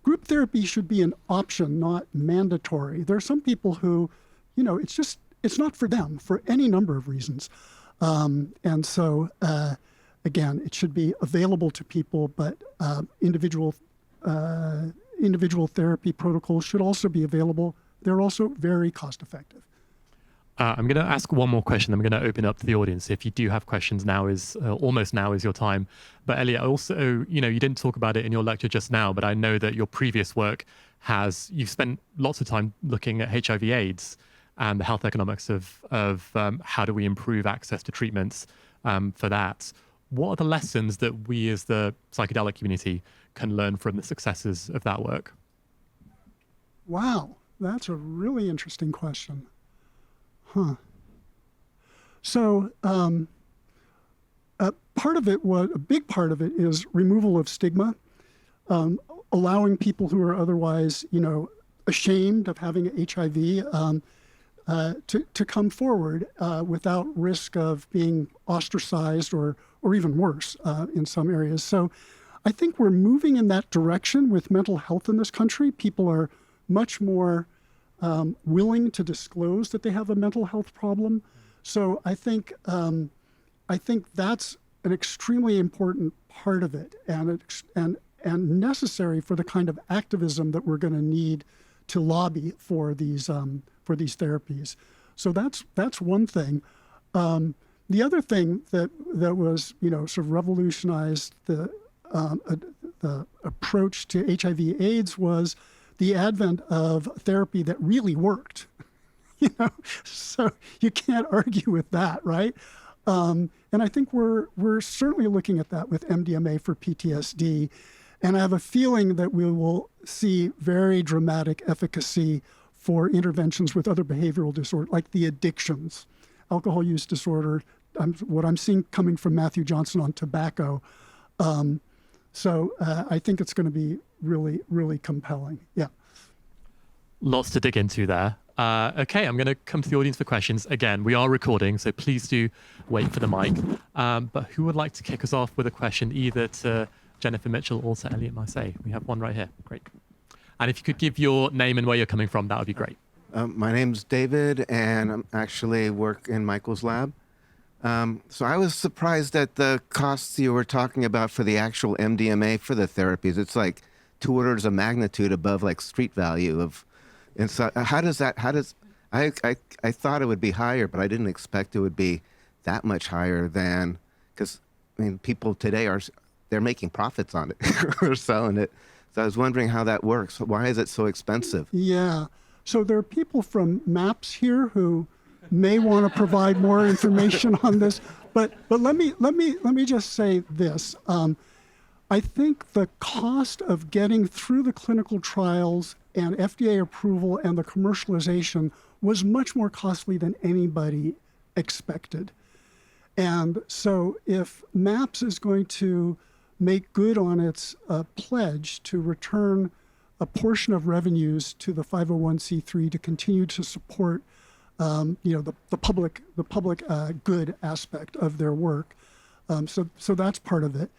group therapy should be an option, not mandatory. There are some people who, it's not for them for any number of reasons. And so, again, it should be available to people, but individual therapy protocols should also be available. They're also very cost effective. I'm going to ask one more question. I'm going to open up to the audience. If you do have questions, almost now is your time. But Elliot, also, you didn't talk about it in your lecture just now, but I know that your previous work you've spent lots of time looking at HIV/AIDS and the health economics of how do we improve access to treatments for that. What are the lessons that we as the psychedelic community can learn from the successes of that work? Wow, that's a really interesting question. So a big part of it is removal of stigma, allowing people who are otherwise, ashamed of having HIV to come forward without risk of being ostracized or even worse in some areas. So I think we're moving in that direction with mental health in this country. People are much more willing to disclose that they have a mental health problem. So I think that's an extremely important part of it, and necessary for the kind of activism that we're going to need to lobby for these therapies. So that's one thing. The other thing that was sort of revolutionized the approach to HIV/AIDS was the advent of therapy that really worked. So you can't argue with that, right? And I think we're certainly looking at that with MDMA for PTSD. And I have a feeling that we will see very dramatic efficacy for interventions with other behavioral disorders, like the addictions, alcohol use disorder, what I'm seeing coming from Matthew Johnson on tobacco. So I think it's going to be really, really compelling. Yeah. Lots to dig into there. Okay, I'm going to come to the audience for questions. Again, we are recording, so please do wait for the mic. But who would like to kick us off with a question, either to Jennifer Mitchell or to Elliot Marseille? We have one right here. Great. And if you could give your name and where you're coming from, that would be great. My name's David, and I'm actually work in Michael's lab. So I was surprised at the costs you were talking about for the actual MDMA for the therapies. It's like 2 orders of magnitude above like street value of. And so I thought it would be higher, but I didn't expect it would be that much higher than, because people today they're making profits on it or selling it. So I was wondering how that works. Why is it so expensive? Yeah. So there are people from MAPS here who may want to provide more information on this, but let me just say this. I think the cost of getting through the clinical trials and FDA approval and the commercialization was much more costly than anybody expected. And so if MAPS is going to make good on its pledge to return a portion of revenues to the 501c3 to continue to support the public good aspect of their work. So that's part of it.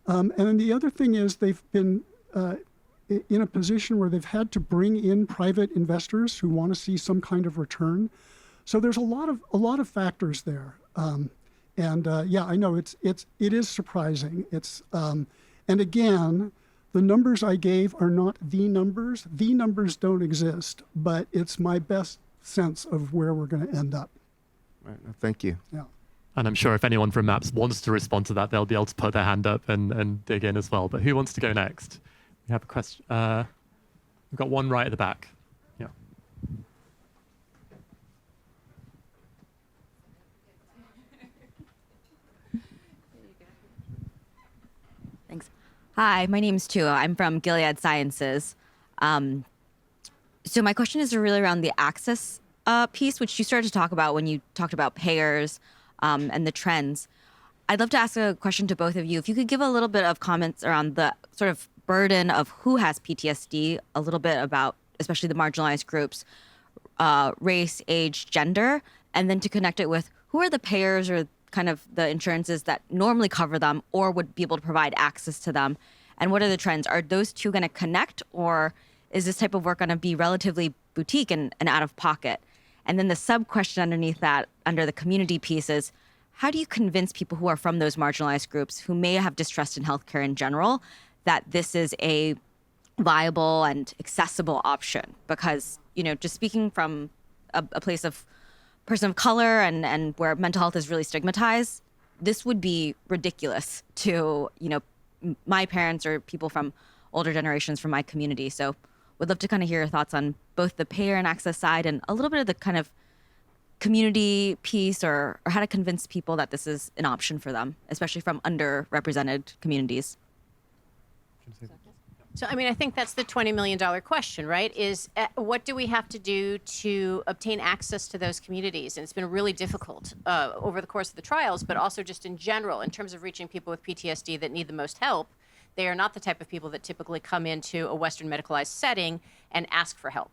And then the other thing is they've been in a position where they've had to bring in private investors who want to see some kind of return. So there's a lot of factors there. Yeah, I know it is surprising. And again, the numbers I gave are not the numbers. The numbers don't exist, but it's my best sense of where we're going to end up. Right. Thank you. Yeah. And I'm sure if anyone from MAPS wants to respond to that, they'll be able to put their hand up and dig in as well. But who wants to go next? We have a question. We've got one right at the back. Yeah. Thanks. Hi, my name's Tua. I'm from Gilead Sciences. So my question is really around the access piece, which you started to talk about when you talked about payers and the trends. I'd love to ask a question to both of you. If you could give a little bit of comments around the sort of burden of who has PTSD, a little bit about especially the marginalized groups, race, age, gender, and then to connect it with who are the payers or kind of the insurances that normally cover them or would be able to provide access to them, and what are the trends? Are those two going to connect, or is this type of work going to be relatively boutique and out of pocket? And then the sub question underneath that, under the community piece, is how do you convince people who are from those marginalized groups who may have distrust in healthcare in general that this is a viable and accessible option? Because, just speaking from a place of person of color and where mental health is really stigmatized, this would be ridiculous to, my parents or people from older generations from my community. So would love to kind of hear your thoughts on both the payer and access side and a little bit of the kind of community piece or how to convince people that this is an option for them, especially from underrepresented communities. So, I think that's the $20 million question, right? Is what do we have to do to obtain access to those communities? And it's been really difficult over the course of the trials, but also just in general, in terms of reaching people with PTSD that need the most help. They are not the type of people that typically come into a Western medicalized setting and ask for help.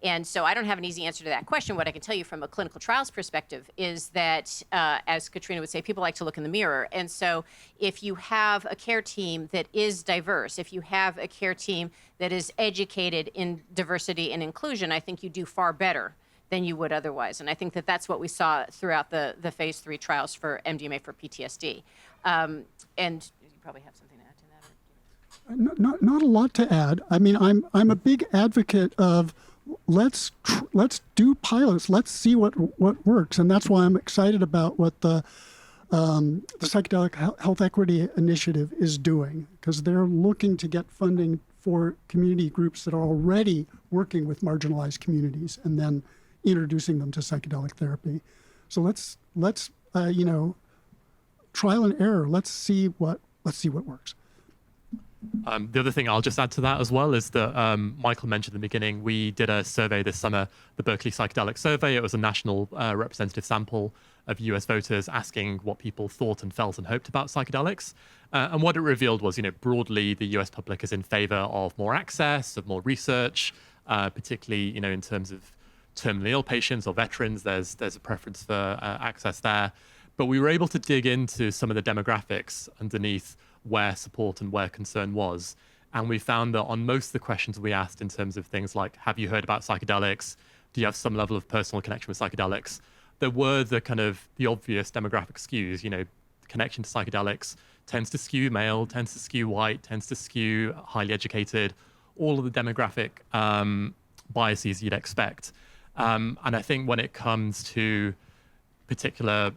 And so I don't have an easy answer to that question. What I can tell you from a clinical trials perspective is that, as Katrina would say, people like to look in the mirror. And so if you have a care team that is diverse, if you have a care team that is educated in diversity and inclusion, I think you do far better than you would otherwise. And I think that that's what we saw throughout the phase 3 trials for MDMA for PTSD. And you probably have something to add to that. Not a lot to add. I'm a big advocate of let's do pilots. Let's see what works, and that's why I'm excited about what the Psychedelic Health Equity Initiative is doing, because they're looking to get funding for community groups that are already working with marginalized communities, and then introducing them to psychedelic therapy. So let's trial and error. Let's see what works. The other thing I'll just add to that as well is that Michael mentioned in the beginning, we did a survey this summer, the Berkeley Psychedelic Survey. It was a national representative sample of US voters asking what people thought and felt and hoped about psychedelics. And what it revealed was, broadly, the US public is in favor of more access, of more research, particularly, in terms of terminally ill patients or veterans. There's a preference for access there. But we were able to dig into some of the demographics underneath where support and where concern was. And we found that on most of the questions we asked in terms of things like, have you heard about psychedelics? Do you have some level of personal connection with psychedelics? There were the obvious demographic skews, connection to psychedelics tends to skew male, tends to skew white, tends to skew highly educated, all of the demographic biases you'd expect. And I think when it comes to particular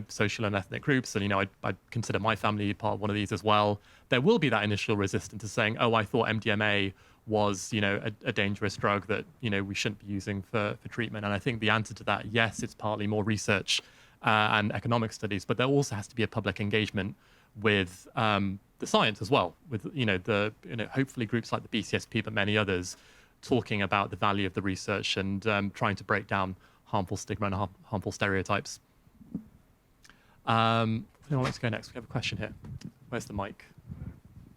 social and ethnic groups, and I'd consider my family part of one of these as well, there will be that initial resistance to saying, oh, I thought MDMA was a dangerous drug that we shouldn't be using for treatment. And I think the answer to that, yes, it's partly more research and economic studies, but there also has to be a public engagement with the science as well, with hopefully groups like the BCSP, but many others, talking about the value of the research and trying to break down harmful stigma and harmful stereotypes. Who wants to go next? We have a question here. Where's the mic?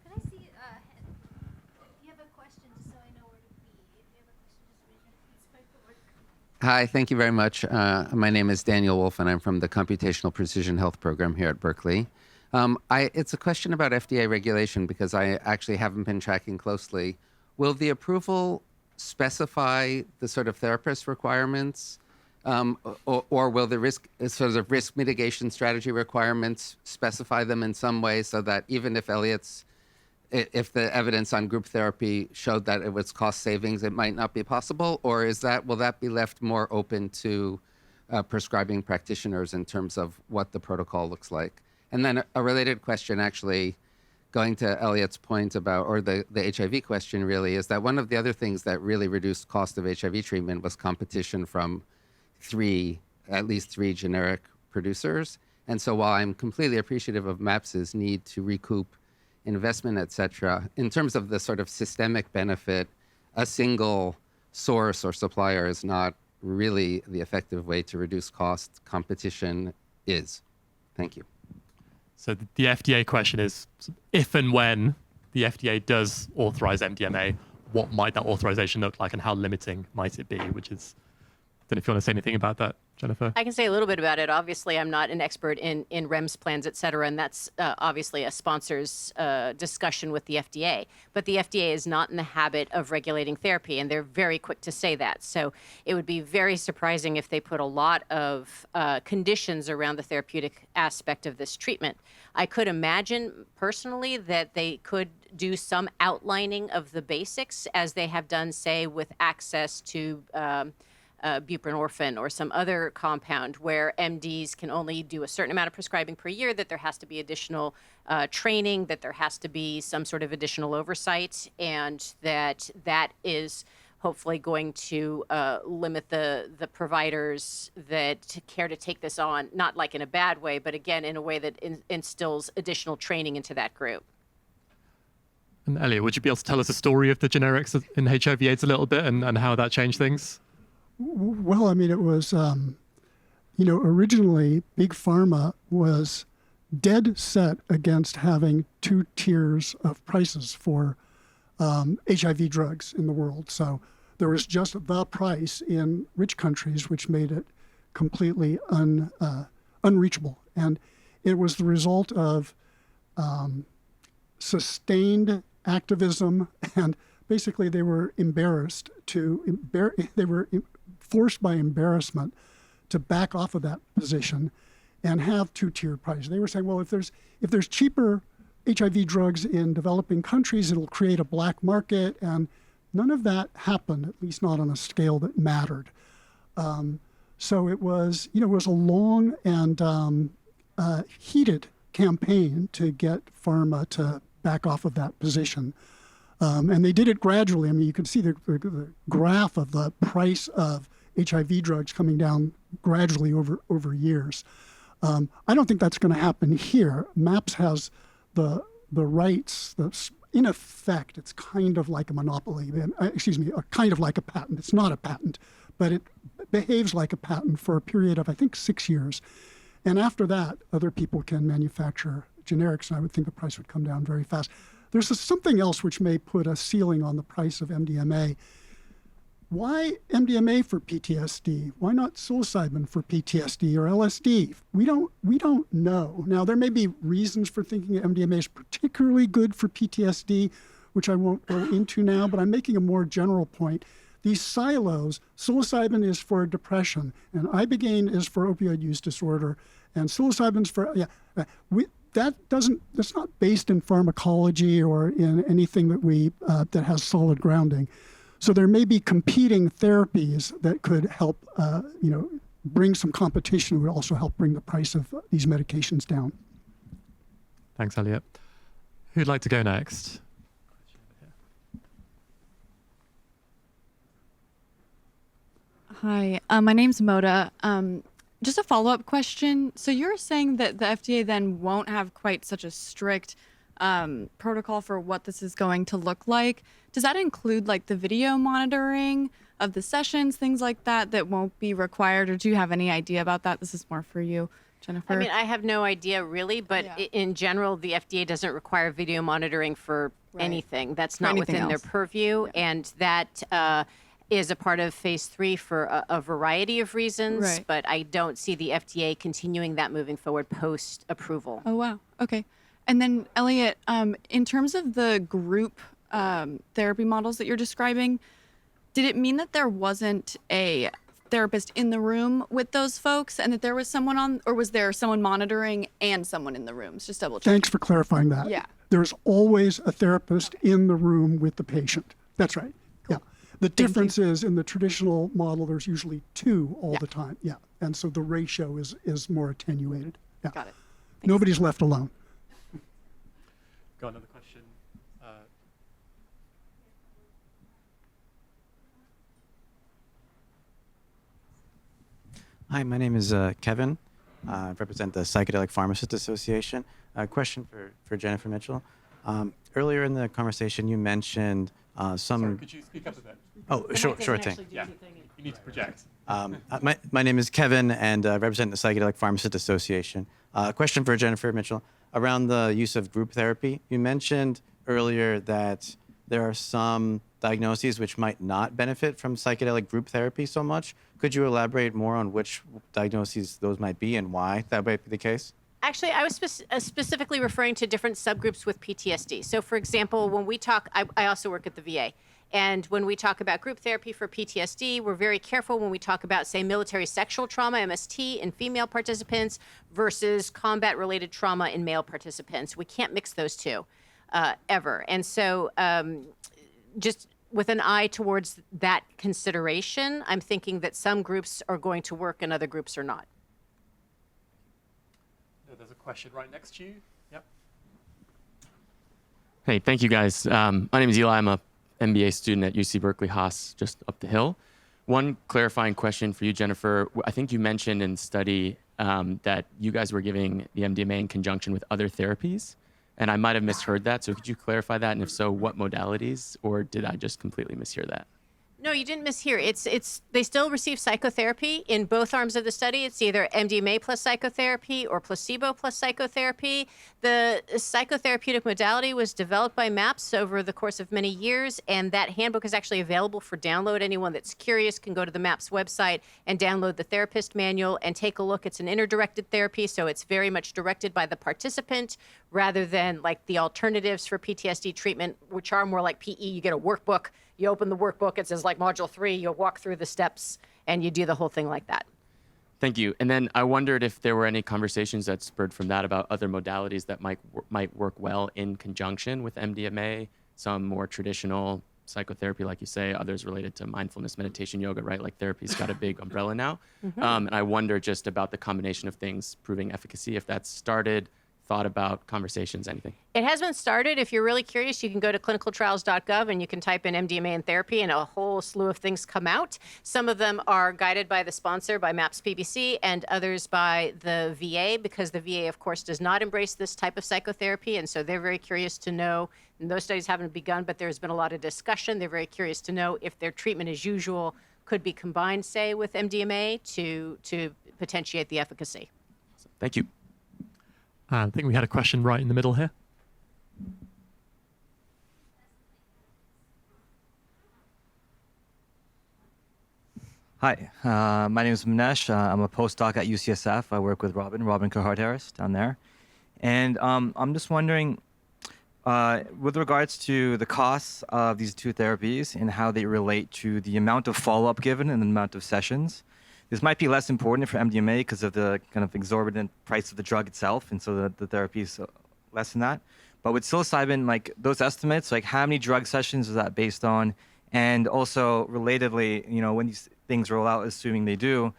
Can I see if you have a question, just so I know where to be? If you have a question, just raise your hand. It's my Hi, thank you very much. My name is Daniel Wolf, and I'm from the Computational Precision Health Program here at Berkeley. It's a question about FDA regulation, because I actually haven't been tracking closely. Will the approval specify the sort of therapist requirements? Or will the risk mitigation strategy requirements specify them in some way, so that even if if the evidence on group therapy showed that it was cost savings, it might not be possible? Or will that be left more open to prescribing practitioners in terms of what the protocol looks like? And then a related question, actually, going to Elliot's point about, or the HIV question really, is that one of the other things that really reduced cost of HIV treatment was competition from at least three generic producers. And so while I'm completely appreciative of MAPS's need to recoup investment, et cetera, in terms of the sort of systemic benefit, a single source or supplier is not really the effective way to reduce cost. Competition is. Thank you. So the FDA question is, if and when the FDA does authorize MDMA, what might that authorization look like and how limiting might it be? Which is, I don't know if you want to say anything about that, Jennifer. I can say a little bit about it. Obviously, I'm not an expert in REMS plans, et cetera, and that's obviously a sponsor's discussion with the FDA. But the FDA is not in the habit of regulating therapy, and they're very quick to say that. So it would be very surprising if they put a lot of conditions around the therapeutic aspect of this treatment. I could imagine personally that they could do some outlining of the basics as they have done, say, with access to buprenorphine or some other compound where MDs can only do a certain amount of prescribing per year, that there has to be additional training, that there has to be some sort of additional oversight, and that is hopefully going to limit the providers that care to take this on, not like in a bad way, but again, in a way that instills additional training into that group. And Elliot, would you be able to tell us a story of the generics in HIV/AIDS a little bit and how that changed things? Well, I mean, it was, originally Big Pharma was dead set against having two tiers of prices for HIV drugs in the world. So there was just the price in rich countries, which made it completely unreachable. And it was the result of sustained activism, and basically they were forced by embarrassment to back off of that position and have two-tiered prices. They were saying, well, if there's cheaper HIV drugs in developing countries, it'll create a black market, and none of that happened, at least not on a scale that mattered. So it was a long and heated campaign to get pharma to back off of that position. And they did it gradually. I mean, you can see the graph of the price of HIV drugs coming down gradually over years. I don't think that's going to happen here. MAPS has the rights. In effect, it's kind of like a monopoly. Kind of like a patent. It's not a patent, but it behaves like a patent for a period of, I think, 6 years. And after that, other people can manufacture generics, and I would think the price would come down very fast. There's something else which may put a ceiling on the price of MDMA. Why MDMA for PTSD? Why not psilocybin for PTSD or LSD? We don't know. Now, there may be reasons for thinking MDMA is particularly good for PTSD, which I won't go into now, but I'm making a more general point. These silos, psilocybin is for depression, and ibogaine is for opioid use disorder, and psilocybin's for, that's not based in pharmacology or in anything that has solid grounding. So there may be competing therapies that could help, bring some competition. Would also help bring the price of these medications down. Thanks, Elliot. Who'd like to go next? Hi, my name's Moda. Just a follow-up question. So you're saying that the FDA then won't have quite such a strict protocol for what this is going to look like. Does that include like the video monitoring of the sessions, things like that won't be required? Or do you have any idea about that? This is more for you, Jennifer. I mean, I have no idea really, but in general, the FDA doesn't require video monitoring for anything. That's not within their purview. Yeah. And that is a part of phase 3 for a variety of reasons, but I don't see the FDA continuing that moving forward post-approval. Oh, wow. Okay. And then, Elliot, in terms of the group therapy models that you're describing, did it mean that there wasn't a therapist in the room with those folks and that there was someone on, or was there someone monitoring and someone in the rooms? Just double check. Thanks for clarifying that. Yeah. There's always a therapist in the room with the patient. That's right. Cool. Yeah. The difference is in the traditional model, there's usually two all the time. Yeah. And so the ratio is more attenuated. Yeah. Got it. Thanks. Nobody's left alone. Got another question. Hi, my name is Kevin. I represent the Psychedelic Pharmacist Association. A question for Jennifer Mitchell. Earlier in the conversation, you mentioned some... Sorry, could you speak up a bit? Oh, sure thing. Yeah, you need to project. My name is Kevin, and I represent the Psychedelic Pharmacist Association. A question for Jennifer Mitchell. around the use of group therapy. You mentioned earlier that there are some diagnoses which might not benefit from psychedelic group therapy so much. Could you elaborate more on which diagnoses those might be and why that might be the case? Actually, I was specifically referring to different subgroups with PTSD. So, for example, when we talk, I also work at the VA. And when we talk about group therapy for PTSD, we're very careful when we talk about, say, military sexual trauma, MST, in female participants versus combat-related trauma in male participants. We can't mix those two ever. And so just with an eye towards that consideration, I'm thinking that some groups are going to work and other groups are not. There's a question right next to you. Yep. Hey, thank you guys. My name is Eli. I'm a MBA student at UC Berkeley Haas, just up the hill. One clarifying question for you, Jennifer. I think you mentioned in study that you guys were giving the MDMA in conjunction with other therapies, and I might have misheard that. So could you clarify that? And if so, what modalities, or did I just completely mishear that? No, you didn't mishear. They still receive psychotherapy in both arms of the study. It's either MDMA plus psychotherapy or placebo plus psychotherapy. The psychotherapeutic modality was developed by MAPS over the course of many years, and that handbook is actually available for download. Anyone that's curious can go to the MAPS website and download the therapist manual and take a look. It's an inner-directed therapy, so it's very much directed by the participant rather than like the alternatives for PTSD treatment, which are more like PE. You get a workbook. You open the workbook, it says like module 3, you'll walk through the steps and you do the whole thing like that. Thank you. And then I wondered if there were any conversations that spurred from that about other modalities that might work well in conjunction with MDMA, some more traditional psychotherapy, like you say, others related to mindfulness, meditation, yoga, right? Like therapy's got a big umbrella now. And I wonder just about the combination of things proving efficacy, if that's started, thought about, conversations, anything? It has been started. If you're really curious, you can go to clinicaltrials.gov and you can type in MDMA and therapy and a whole slew of things come out. Some of them are guided by the sponsor, by MAPS PBC, and others by the VA, because the VA, of course, does not embrace this type of psychotherapy. And so they're very curious to know, and those studies haven't begun, but there's been a lot of discussion. They're very curious to know if their treatment as usual could be combined, say, with MDMA to potentiate the efficacy. Thank you. I think we had a question right in the middle here. Hi, my name is Manesh. I'm a postdoc at UCSF. I work with Robin Carhart-Harris down there. And I'm just wondering, with regards to the costs of these two therapies and how they relate to the amount of follow-up given and the amount of sessions, this might be less important for MDMA because of the kind of exorbitant price of the drug itself, and so the therapy is less than that. But with psilocybin, like those estimates, like how many drug sessions is that based on? And also, relatedly, you know, when these things roll out, assuming they do,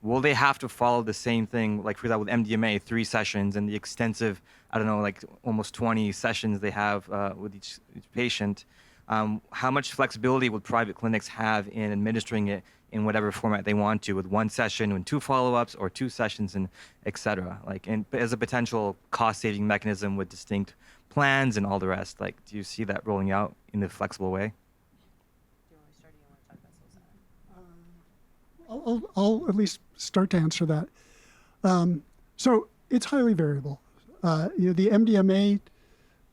will they have to follow the same thing, like for example, with MDMA, 3 sessions and the extensive, I don't know, like almost 20 sessions they have with each patient? How much flexibility would private clinics have in administering it in whatever format they want to, with 1 session and 2 follow-ups, or 2 sessions, and et cetera? Like, and as a potential cost-saving mechanism with distinct plans and all the rest, like, do you see that rolling out in a flexible way? I'll at least start to answer that. So it's highly variable. The MDMA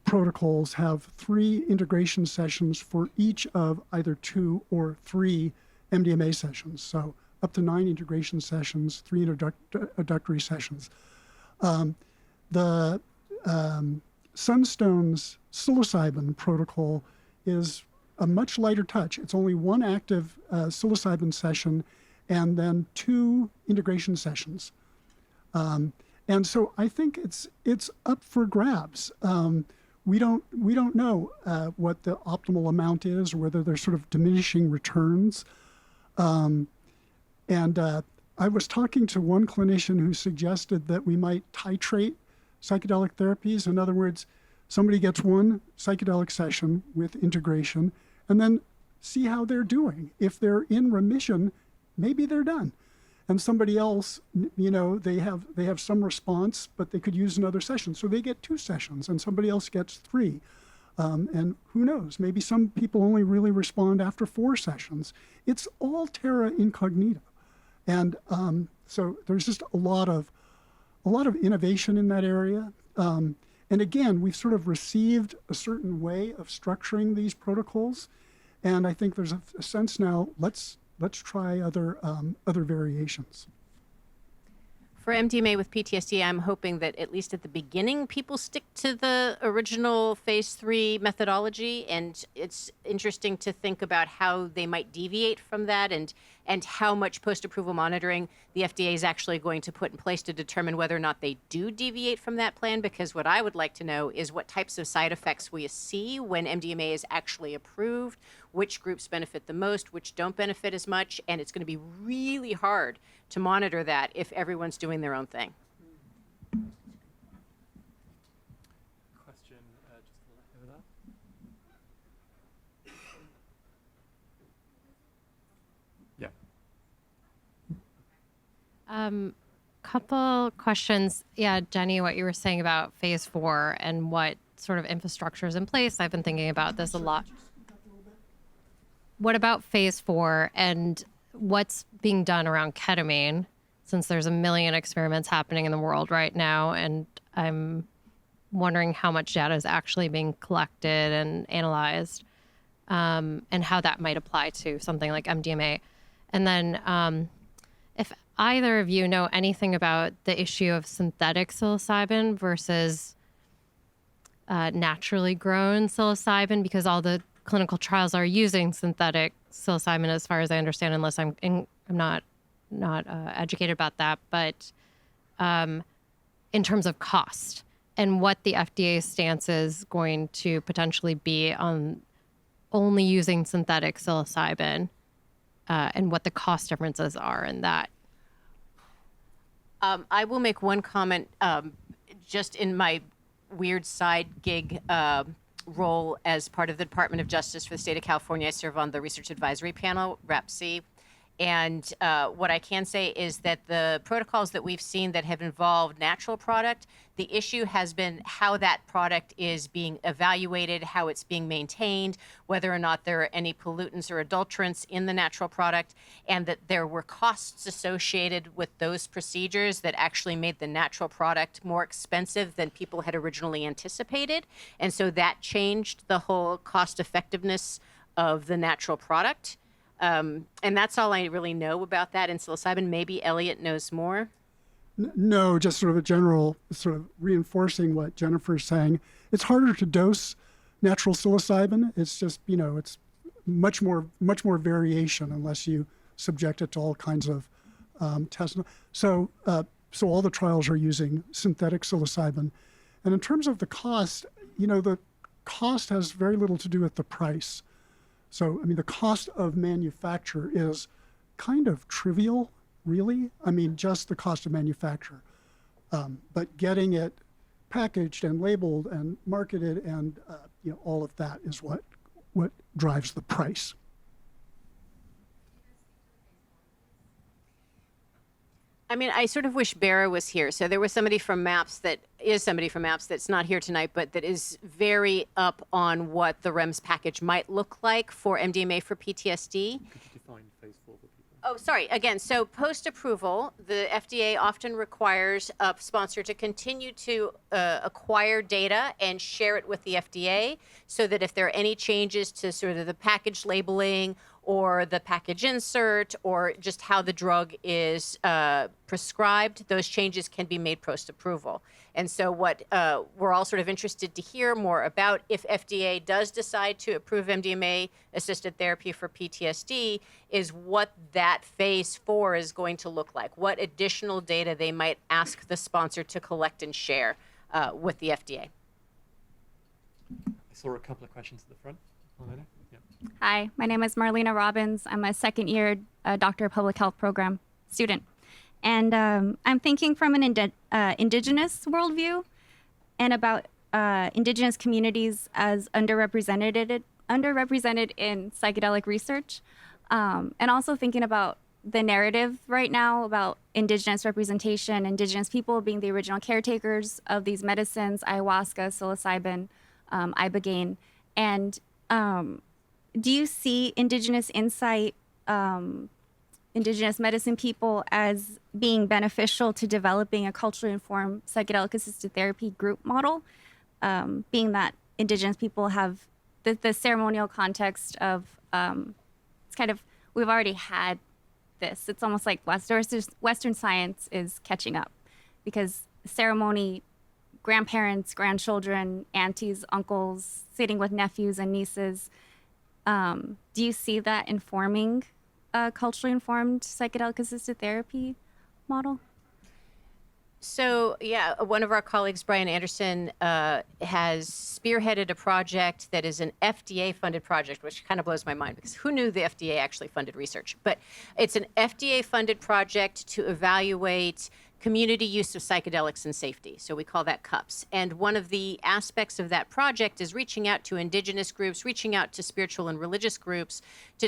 protocols have 3 integration sessions for each of either 2 or 3 MDMA sessions. So up to 9 integration sessions, 3 introductory sessions. The Sunstone's psilocybin protocol is a much lighter touch. It's only 1 active psilocybin session and then 2 integration sessions. And so I think it's up for grabs. We don't know what the optimal amount is, or whether there's sort of diminishing returns. I was talking to one clinician who suggested that we might titrate psychedelic therapies. In other words, somebody gets 1 psychedelic session with integration and then see how they're doing. If they're in remission, maybe they're done. And somebody else, you know, they have some response, but they could use another session. So they get 2 sessions, and somebody else gets 3. And who knows, maybe some people only really respond after 4 sessions. It's all terra incognita. And so there's just a lot of a lot of innovation in that area. And again, we've sort of received a certain way of structuring these protocols. And I think there's a sense now, let's try other variations. For MDMA with PTSD, I'm hoping that at least at the beginning, people stick to the original phase 3 methodology. And it's interesting to think about how they might deviate from that and how much post-approval monitoring the FDA is actually going to put in place to determine whether or not they do deviate from that plan. Because what I would like to know is what types of side effects we see when MDMA is actually approved, which groups benefit the most, which don't benefit as much. And it's going to be really hard to monitor that if everyone's doing their own thing. Question just over there. Yeah. Couple questions. Yeah, Jenny, what you were saying about phase 4 and what sort of infrastructure is in place. I've been thinking about this a lot. What about phase 4 and what's being done around ketamine, since there's a million experiments happening in the world right now, and I'm wondering how much data is actually being collected and analyzed, and how that might apply to something like MDMA. And then if either of you know anything about the issue of synthetic psilocybin versus naturally grown psilocybin, because all the clinical trials are using synthetic psilocybin, as far as I understand, unless I'm not educated about that. But in terms of cost and what the FDA stance is going to potentially be on only using synthetic psilocybin, and what the cost differences are in that. I will make one comment, just in my weird side gig role as part of the Department of Justice for the state of California. I serve on the research advisory panel, REPC. And what I can say is that the protocols that we've seen that have involved natural product, the issue has been how that product is being evaluated, how it's being maintained, whether or not there are any pollutants or adulterants in the natural product, and that there were costs associated with those procedures that actually made the natural product more expensive than people had originally anticipated. And so that changed the whole cost effectiveness of the natural product. And that's all I really know about that in psilocybin. Maybe Elliot knows more. No, just sort of a general, sort of reinforcing what Jennifer's saying. It's harder to dose natural psilocybin. It's just, it's much more variation unless you subject it to all kinds of tests. So all the trials are using synthetic psilocybin. And in terms of the cost, the cost has very little to do with the price. So, the cost of manufacture is kind of trivial, really. Just the cost of manufacture. But getting it packaged and labeled and marketed and, all of that is what drives the price. I sort of wish Bara was here. So there was somebody from MAPS that's not here tonight, but that is very up on what the REMS package might look like for MDMA for PTSD. Could you define phase 4 for people? Oh, sorry. Again, so post-approval, the FDA often requires a sponsor to continue to acquire data and share it with the FDA, so that if there are any changes to sort of the package labeling or the package insert or just how the drug is prescribed, those changes can be made post-approval. And so what we're all sort of interested to hear more about, if FDA does decide to approve MDMA-assisted therapy for PTSD, is what that phase 4 is going to look like, what additional data they might ask the sponsor to collect and share with the FDA. I saw a couple of questions at the front. Marlena? Yeah. Hi, my name is Marlena Robbins. I'm a second-year Doctor of Public Health program student. And I'm thinking from an indigenous worldview and about indigenous communities as underrepresented in psychedelic research. And also thinking about the narrative right now about indigenous representation, indigenous people being the original caretakers of these medicines, ayahuasca, psilocybin, ibogaine. And do you see indigenous insight in indigenous medicine people as being beneficial to developing a culturally informed psychedelic assisted therapy group model, being that indigenous people have the ceremonial context of, it's kind of, we've already had this. It's almost like Western science is catching up, because ceremony, grandparents, grandchildren, aunties, uncles, sitting with nephews and nieces. Do you see that informing a culturally informed psychedelic assisted therapy model? So, yeah, one of our colleagues, Brian Anderson, has spearheaded a project that is an FDA-funded project, which kind of blows my mind, because who knew the FDA actually funded research? But it's an FDA-funded project to evaluate community use of psychedelics and safety. So we call that CUPS. And one of the aspects of that project is reaching out to indigenous groups, reaching out to spiritual and religious groups to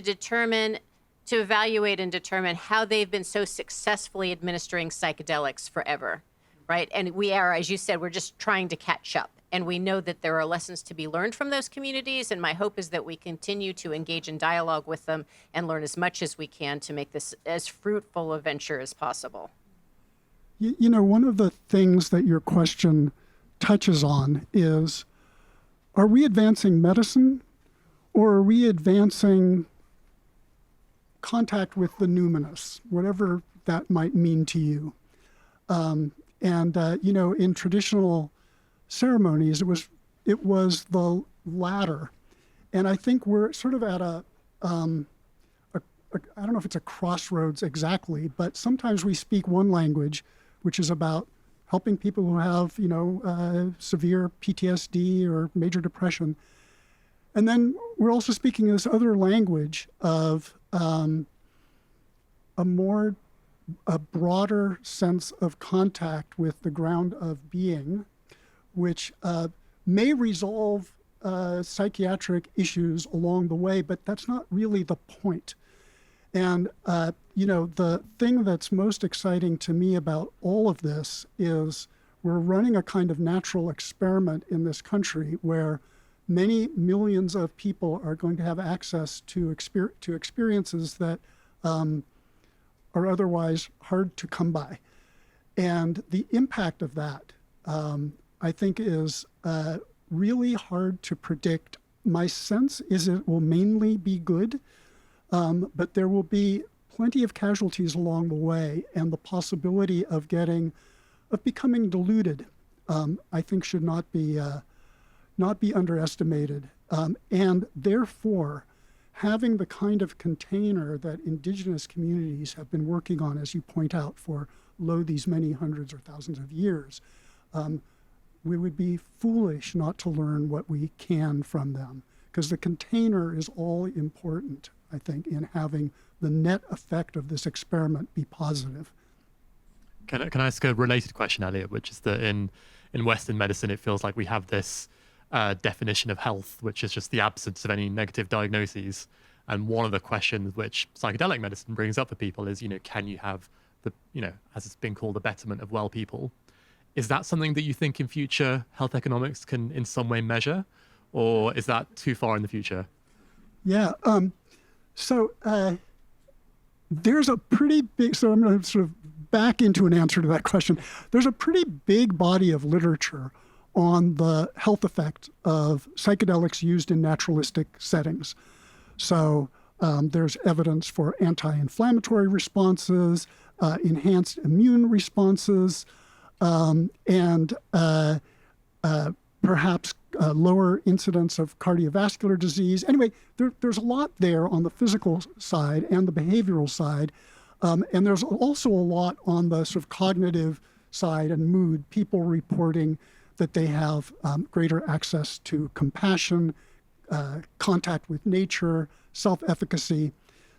evaluate and determine how they've been so successfully administering psychedelics forever, right? And we are, as you said, we're just trying to catch up. And we know that there are lessons to be learned from those communities. And my hope is that we continue to engage in dialogue with them and learn as much as we can to make this as fruitful a venture as possible. You know, one of the things that your question touches on is, are we advancing medicine, or are we advancing contact with the numinous, whatever that might mean to you? You know, in traditional ceremonies, it was the latter. And I think we're sort of at I don't know if it's a crossroads exactly, but sometimes we speak one language, which is about helping people who have, you know, severe PTSD or major depression. And then we're also speaking this other language of a broader sense of contact with the ground of being, which may resolve psychiatric issues along the way, but that's not really the point. And, you know, the thing that's most exciting to me about all of this is we're running a kind of natural experiment in this country where many millions of people are going to have access to experiences that are otherwise hard to come by. And the impact of that, I think, is really hard to predict. My sense is it will mainly be good, but there will be plenty of casualties along the way, and the possibility of becoming diluted, I think, should not be underestimated. And therefore, having the kind of container that indigenous communities have been working on, as you point out, for these many hundreds or thousands of years, we would be foolish not to learn what we can from them, because the container is all important, I think, in having the net effect of this experiment be positive. Can I ask a related question, Elliot, which is that in Western medicine, it feels like we have this definition of health, which is just the absence of any negative diagnoses. And one of the questions which psychedelic medicine brings up for people is, can you have the, as it's been called, the betterment of well people? Is that something that you think in future health economics can in some way measure, or is that too far in the future? Yeah. So there's a pretty big, so I'm going to sort of back into an answer to that question. There's a pretty big body of literature on the health effect of psychedelics used in naturalistic settings. So there's evidence for anti-inflammatory responses, enhanced immune responses, and perhaps lower incidence of cardiovascular disease. Anyway, there's a lot there on the physical side and the behavioral side. And there's also a lot on the sort of cognitive side and mood, people reporting that they have greater access to compassion, contact with nature, self-efficacy.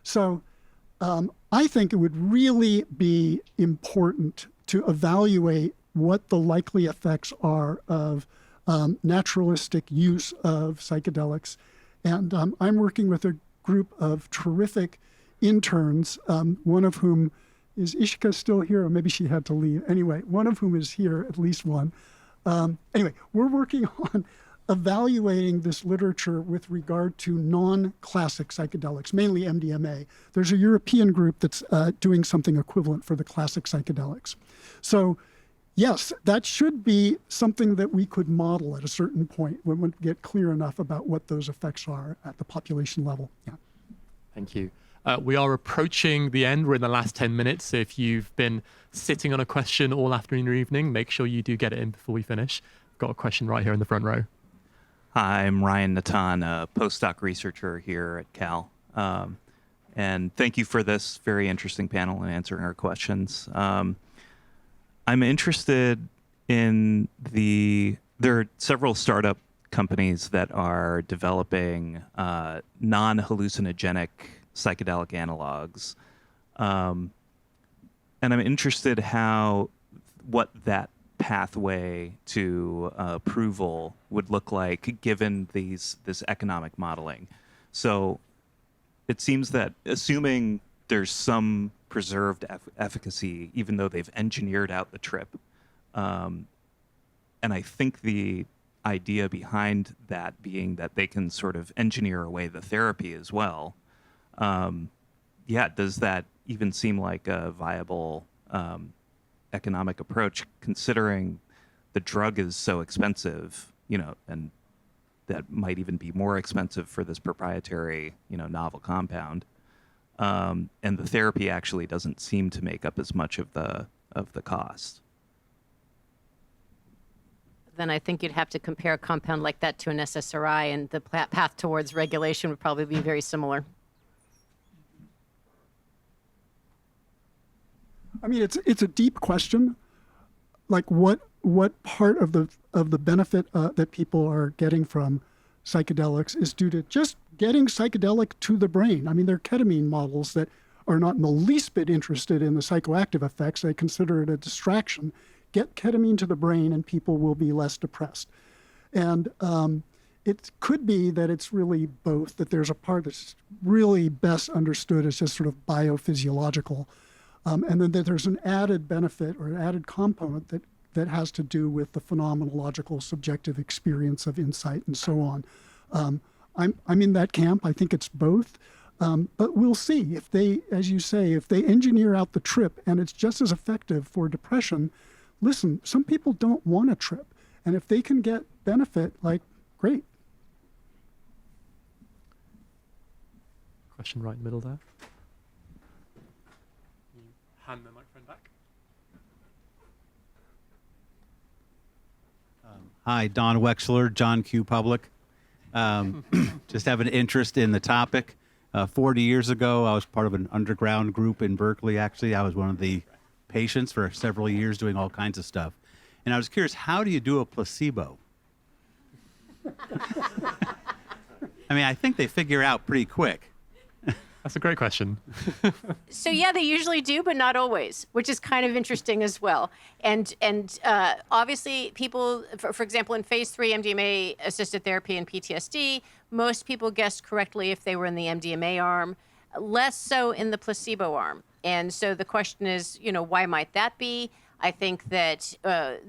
So I think it would really be important to evaluate what the likely effects are of naturalistic use of psychedelics. And I'm working with a group of terrific interns, one of whom is Ishika still here, or maybe she had to leave. Anyway, one of whom is here, at least one. Anyway, we're working evaluating this literature with regard to non-classic psychedelics, mainly MDMA. There's a European group that's doing something equivalent for the classic psychedelics. So yes, that should be something that we could model at a certain point when we get clear enough about what those effects are at the population level. Yeah. Thank you. We are approaching the end. We're in the last 10 minutes. So if you've been sitting on a question all afternoon or evening, make sure you do get it in before we finish. Got a question right here in the front row. Hi, I'm Ryan Natan, a postdoc researcher here at Cal. And thank you for this very interesting panel and answering our questions. I'm interested in there are several startup companies that are developing non-hallucinogenic psychedelic analogs. And I'm interested what that pathway to approval would look like given this economic modeling. So it seems that assuming there's some preserved efficacy, even though they've engineered out the trip, and I think the idea behind that being that they can sort of engineer away the therapy as well. Does that even seem like a viable economic approach, considering the drug is so expensive, and that might even be more expensive for this proprietary, novel compound, and the therapy actually doesn't seem to make up as much of the cost. Then I think you'd have to compare a compound like that to an SSRI, and the path towards regulation would probably be very similar. I mean, it's a deep question. Like what part of the benefit that people are getting from psychedelics is due to just getting psychedelic to the brain? I mean, there are ketamine models that are not in the least bit interested in the psychoactive effects. They consider it a distraction. Get ketamine to the brain and people will be less depressed. And it could be that it's really both, that there's a part that's really best understood as just sort of biophysiological. And then that there's an added benefit or an added component that has to do with the phenomenological subjective experience of insight and so on. I'm in that camp. I think it's both. But we'll see if they, as you say, if they engineer out the trip and it's just as effective for depression. Listen, some people don't want a trip. And if they can get benefit, great. Question right in the middle there. Hand the microphone back. Hi, Don Wexler, John Q. Public. Just have an interest in the topic. 40 years ago, I was part of an underground group in Berkeley, actually. I was one of the patients for several years doing all kinds of stuff. And I was curious, how do you do a placebo? I mean, I think they figure out pretty quick. That's a great question. So yeah, they usually do, but not always, which is kind of interesting as well. And obviously, people, for example, in phase 3 MDMA-assisted therapy and PTSD, most people guessed correctly if they were in the MDMA arm, less so in the placebo arm. And so the question is, why might that be? I think that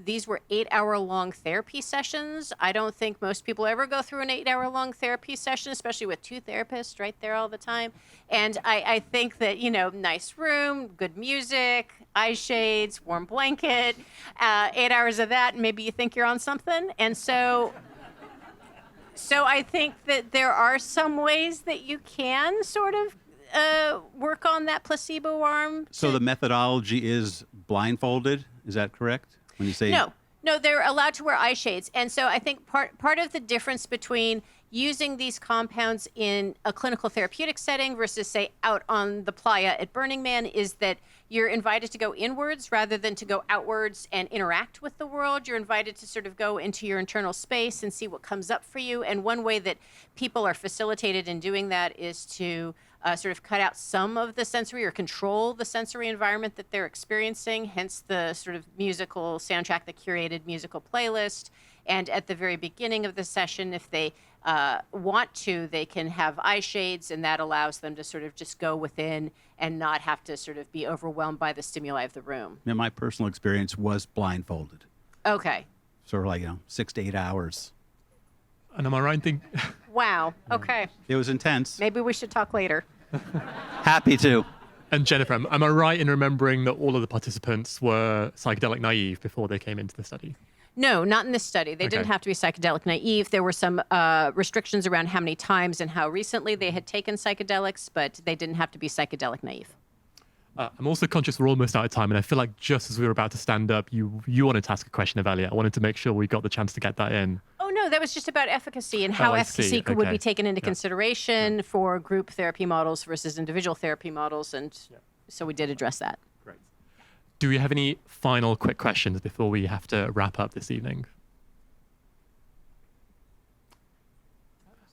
these were 8-hour-long therapy sessions. I don't think most people ever go through an 8-hour-long therapy session, especially with 2 therapists right there all the time. And I think that, nice room, good music, eye shades, warm blanket, 8 hours of that, and maybe you think you're on something. And so I think that there are some ways that you can sort of work on that placebo arm. So the methodology is blindfolded, is that correct? When you say No, they're allowed to wear eye shades. And so I think part of the difference between using these compounds in a clinical therapeutic setting versus, say, out on the playa at Burning Man is that you're invited to go inwards rather than to go outwards and interact with the world. You're invited to sort of go into your internal space and see what comes up for you. And one way that people are facilitated in doing that is to sort of cut out some of the sensory or control the sensory environment that they're experiencing, hence the sort of musical soundtrack, the curated musical playlist. And at the very beginning of the session, if they want to, they can have eye shades, and that allows them to sort of just go within and not have to sort of be overwhelmed by the stimuli of the room. Yeah, my personal experience was blindfolded. Okay. Sort of 6 to 8 hours. And am I right in thinking? Wow. Okay. It was intense. Maybe we should talk later. Happy to. And Jennifer, am I right in remembering that all of the participants were psychedelic naive before they came into the study? No, not in this study. They didn't Okay. have to be psychedelic naive. There were some restrictions around how many times and how recently they had taken psychedelics, but they didn't have to be psychedelic naive. I'm also conscious we're almost out of time, and I feel like just as we were about to stand up, you wanted to ask a question of Elliot. I wanted to make sure we got the chance to get that in. Oh, no, that was just about efficacy and how I efficacy see. would Okay. be taken into Yeah. consideration for group therapy models versus individual therapy models. And so we did address that. Do we have any final quick questions before we have to wrap up this evening?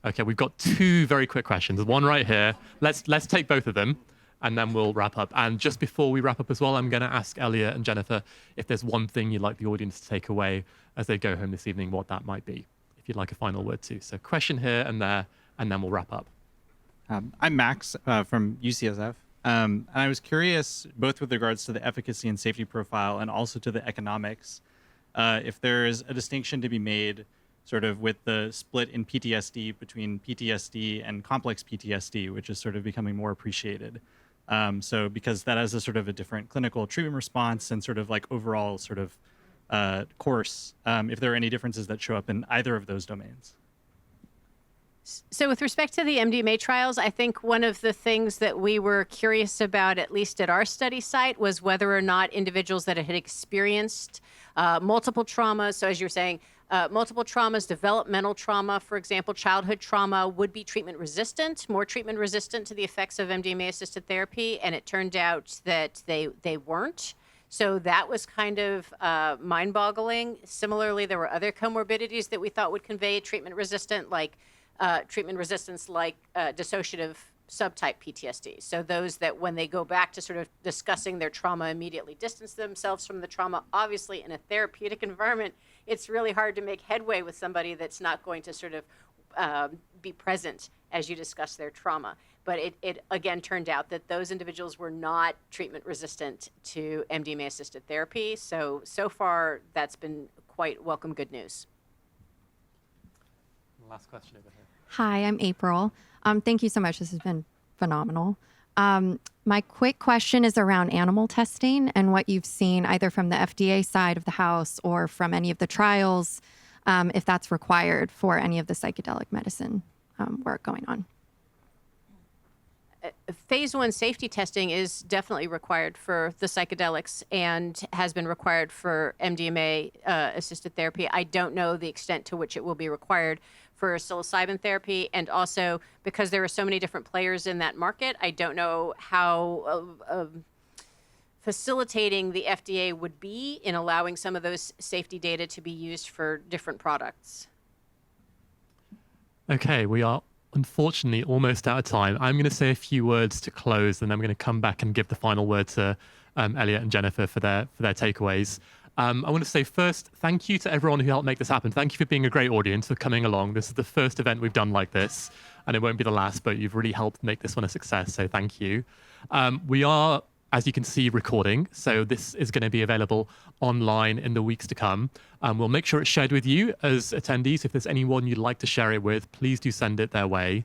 Okay, we've got two very quick questions. One right here. Let's take both of them, and then we'll wrap up. And just before we wrap up as well, I'm going to ask Elliot and Jennifer if there's one thing you'd like the audience to take away as they go home this evening, what that might be. If you'd like a final word too. So question here and there, and then we'll wrap up. I'm Max from UCSF. And I was curious, both with regards to the efficacy and safety profile and also to the economics, if there's a distinction to be made sort of with the split in PTSD between PTSD and complex PTSD, which is sort of becoming more appreciated. So because that has a sort of a different clinical treatment response and sort of like overall sort of course, if there are any differences that show up in either of those domains. So with respect to the MDMA trials, I think one of the things that we were curious about, at least at our study site, was whether or not individuals that had experienced multiple traumas, so as you were saying, multiple traumas, developmental trauma, for example, childhood trauma, would be treatment resistant, more treatment resistant to the effects of MDMA-assisted therapy, and it turned out that they weren't. So that was kind of mind-boggling. Similarly, there were other comorbidities that we thought would convey treatment resistant, like dissociative subtype PTSD. So those that when they go back to sort of discussing their trauma, immediately distance themselves from the trauma. Obviously, in a therapeutic environment, it's really hard to make headway with somebody that's not going to sort of be present as you discuss their trauma. But it again turned out that those individuals were not treatment resistant to MDMA-assisted therapy. So far, that's been quite welcome good news. Last question over here. Hi, I'm April. Thank you so much. This has been phenomenal. My quick question is around animal testing and what you've seen either from the FDA side of the house or from any of the trials, if that's required for any of the psychedelic medicine work going on. Phase 1 safety testing is definitely required for the psychedelics and has been required for MDMA-assisted therapy. I don't know the extent to which it will be required for psilocybin therapy. And also, because there are so many different players in that market, I don't know how facilitating the FDA would be in allowing some of those safety data to be used for different products. Okay, we are unfortunately almost out of time. I'm going to say a few words to close, and I'm going to come back and give the final word to Elliot and Jennifer for their takeaways. I want to say first, thank you to everyone who helped make this happen. Thank you for being a great audience, for coming along. This is the first event we've done like this, and it won't be the last, but you've really helped make this one a success, so thank you. We are, as you can see, recording, so this is going to be available online in the weeks to come. We'll make sure it's shared with you as attendees. If there's anyone you'd like to share it with, please do send it their way.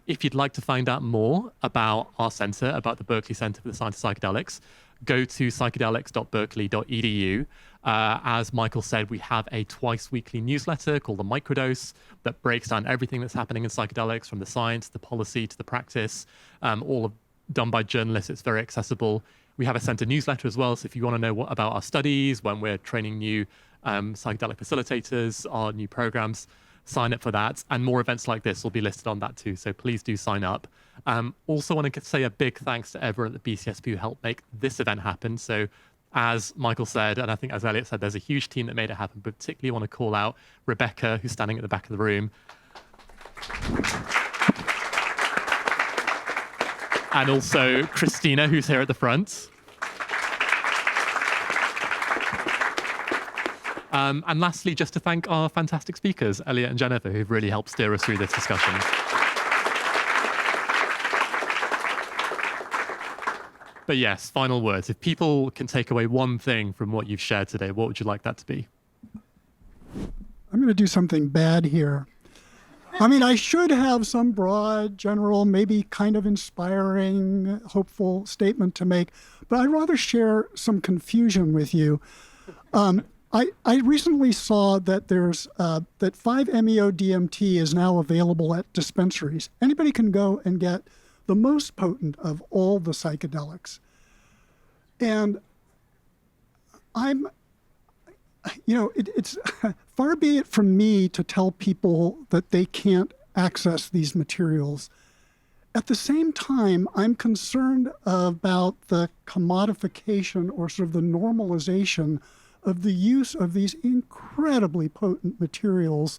If you'd like to find out more about our center, about the Berkeley Center for the Science of Psychedelics, go to psychedelics.berkeley.edu. As Michael said, we have a twice-weekly newsletter called The Microdose that breaks down everything that's happening in psychedelics, from the science, the policy, to the practice, all done by journalists. It's very accessible. We have a center newsletter as well, so if you want to know about our studies, when we're training new psychedelic facilitators, our new programs, sign up for that. And more events like this will be listed on that too, so please do sign up. Also want to say a big thanks to everyone at the BCSP who helped make this event happen. So as Michael said, and I think as Elliot said, there's a huge team that made it happen, but particularly want to call out Rebecca, who's standing at the back of the room. And also Christina, who's here at the front. And lastly, just to thank our fantastic speakers, Elliot and Jennifer, who've really helped steer us through this discussion. But yes, final words. If people can take away one thing from what you've shared today, what would you like that to be? I'm going to do something bad here. I mean, I should have some broad, general, maybe kind of inspiring, hopeful statement to make, but I'd rather share some confusion with you. I recently saw that there's that 5-MeO-DMT is now available at dispensaries. Anybody can go and get the most potent of all the psychedelics. And it's far be it from me to tell people that they can't access these materials. At the same time, I'm concerned about the commodification or sort of the normalization of the use of these incredibly potent materials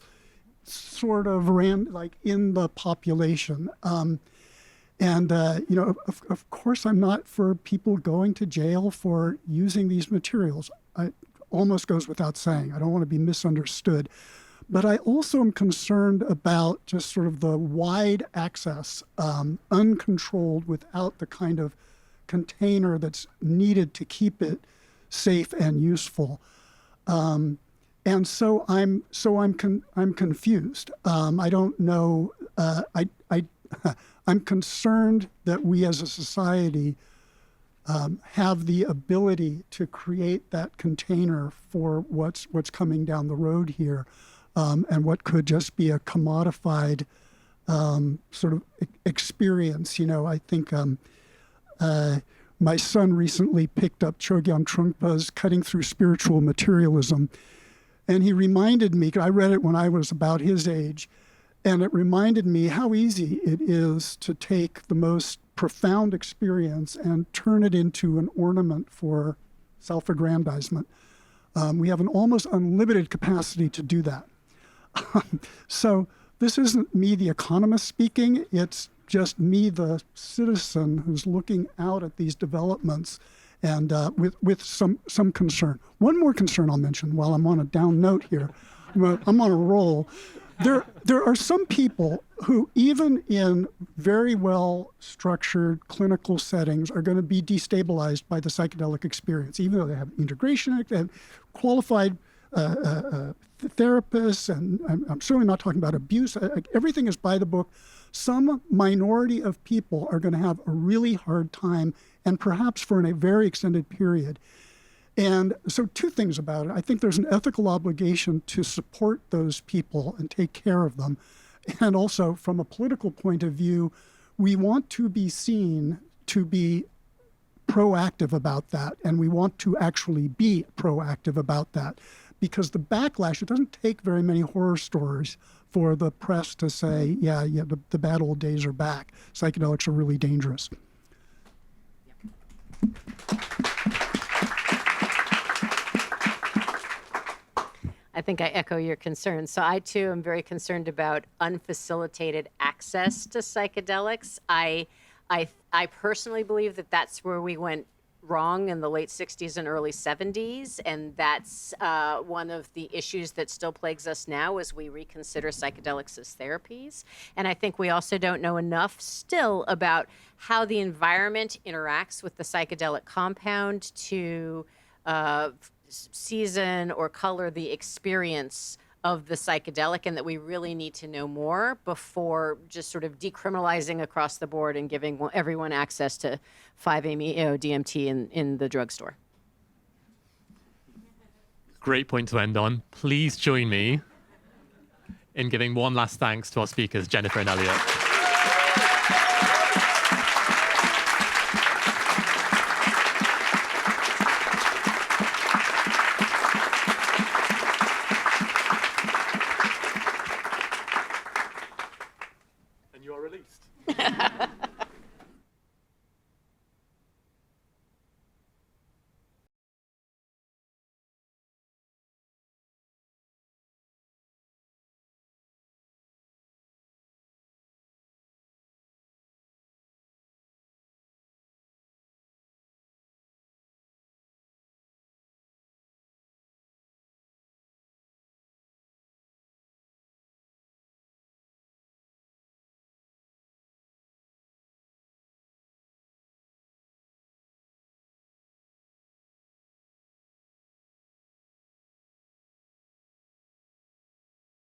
sort of like in the population. Of course, I'm not for people going to jail for using these materials. It almost goes without saying. I don't want to be misunderstood. But I also am concerned about just sort of the wide access, uncontrolled, without the kind of container that's needed to keep it safe and useful. And so I'm confused. I don't know. I'm concerned that we as a society have the ability to create that container for what's coming down the road here, and what could just be a commodified sort of experience. I think my son recently picked up Chogyam Trungpa's Cutting Through Spiritual Materialism, and he reminded me, 'cause I read it when I was about his age, and it reminded me how easy it is to take the most profound experience and turn it into an ornament for self-aggrandizement. We have an almost unlimited capacity to do that. So this isn't me, the economist, speaking. It's just me, the citizen, who's looking out at these developments and with some concern. One more concern I'll mention while I'm on a down note here. I'm on a roll. There are some people who, even in very well-structured clinical settings, are going to be destabilized by the psychedelic experience, even though they have integration and qualified therapists, and I'm certainly not talking about abuse. Everything is by the book. Some minority of people are going to have a really hard time, and perhaps for a very extended period. And so two things about it. I think there's an ethical obligation to support those people and take care of them. And also, from a political point of view, we want to be seen to be proactive about that, and we want to actually be proactive about that. Because the backlash, it doesn't take very many horror stories for the press to say, yeah, the bad old days are back. Psychedelics are really dangerous. I think I echo your concerns. So I, too, am very concerned about unfacilitated access to psychedelics. I personally believe that that's where we went wrong in the late 60s and early 70s, and that's one of the issues that still plagues us now as we reconsider psychedelics as therapies. And I think we also don't know enough still about how the environment interacts with the psychedelic compound to season or color the experience of the psychedelic, and that we really need to know more before just sort of decriminalizing across the board and giving everyone access to 5-MeO-DMT in the drugstore. Great point to end on. Please join me in giving one last thanks to our speakers, Jennifer and Elliot. And you are released.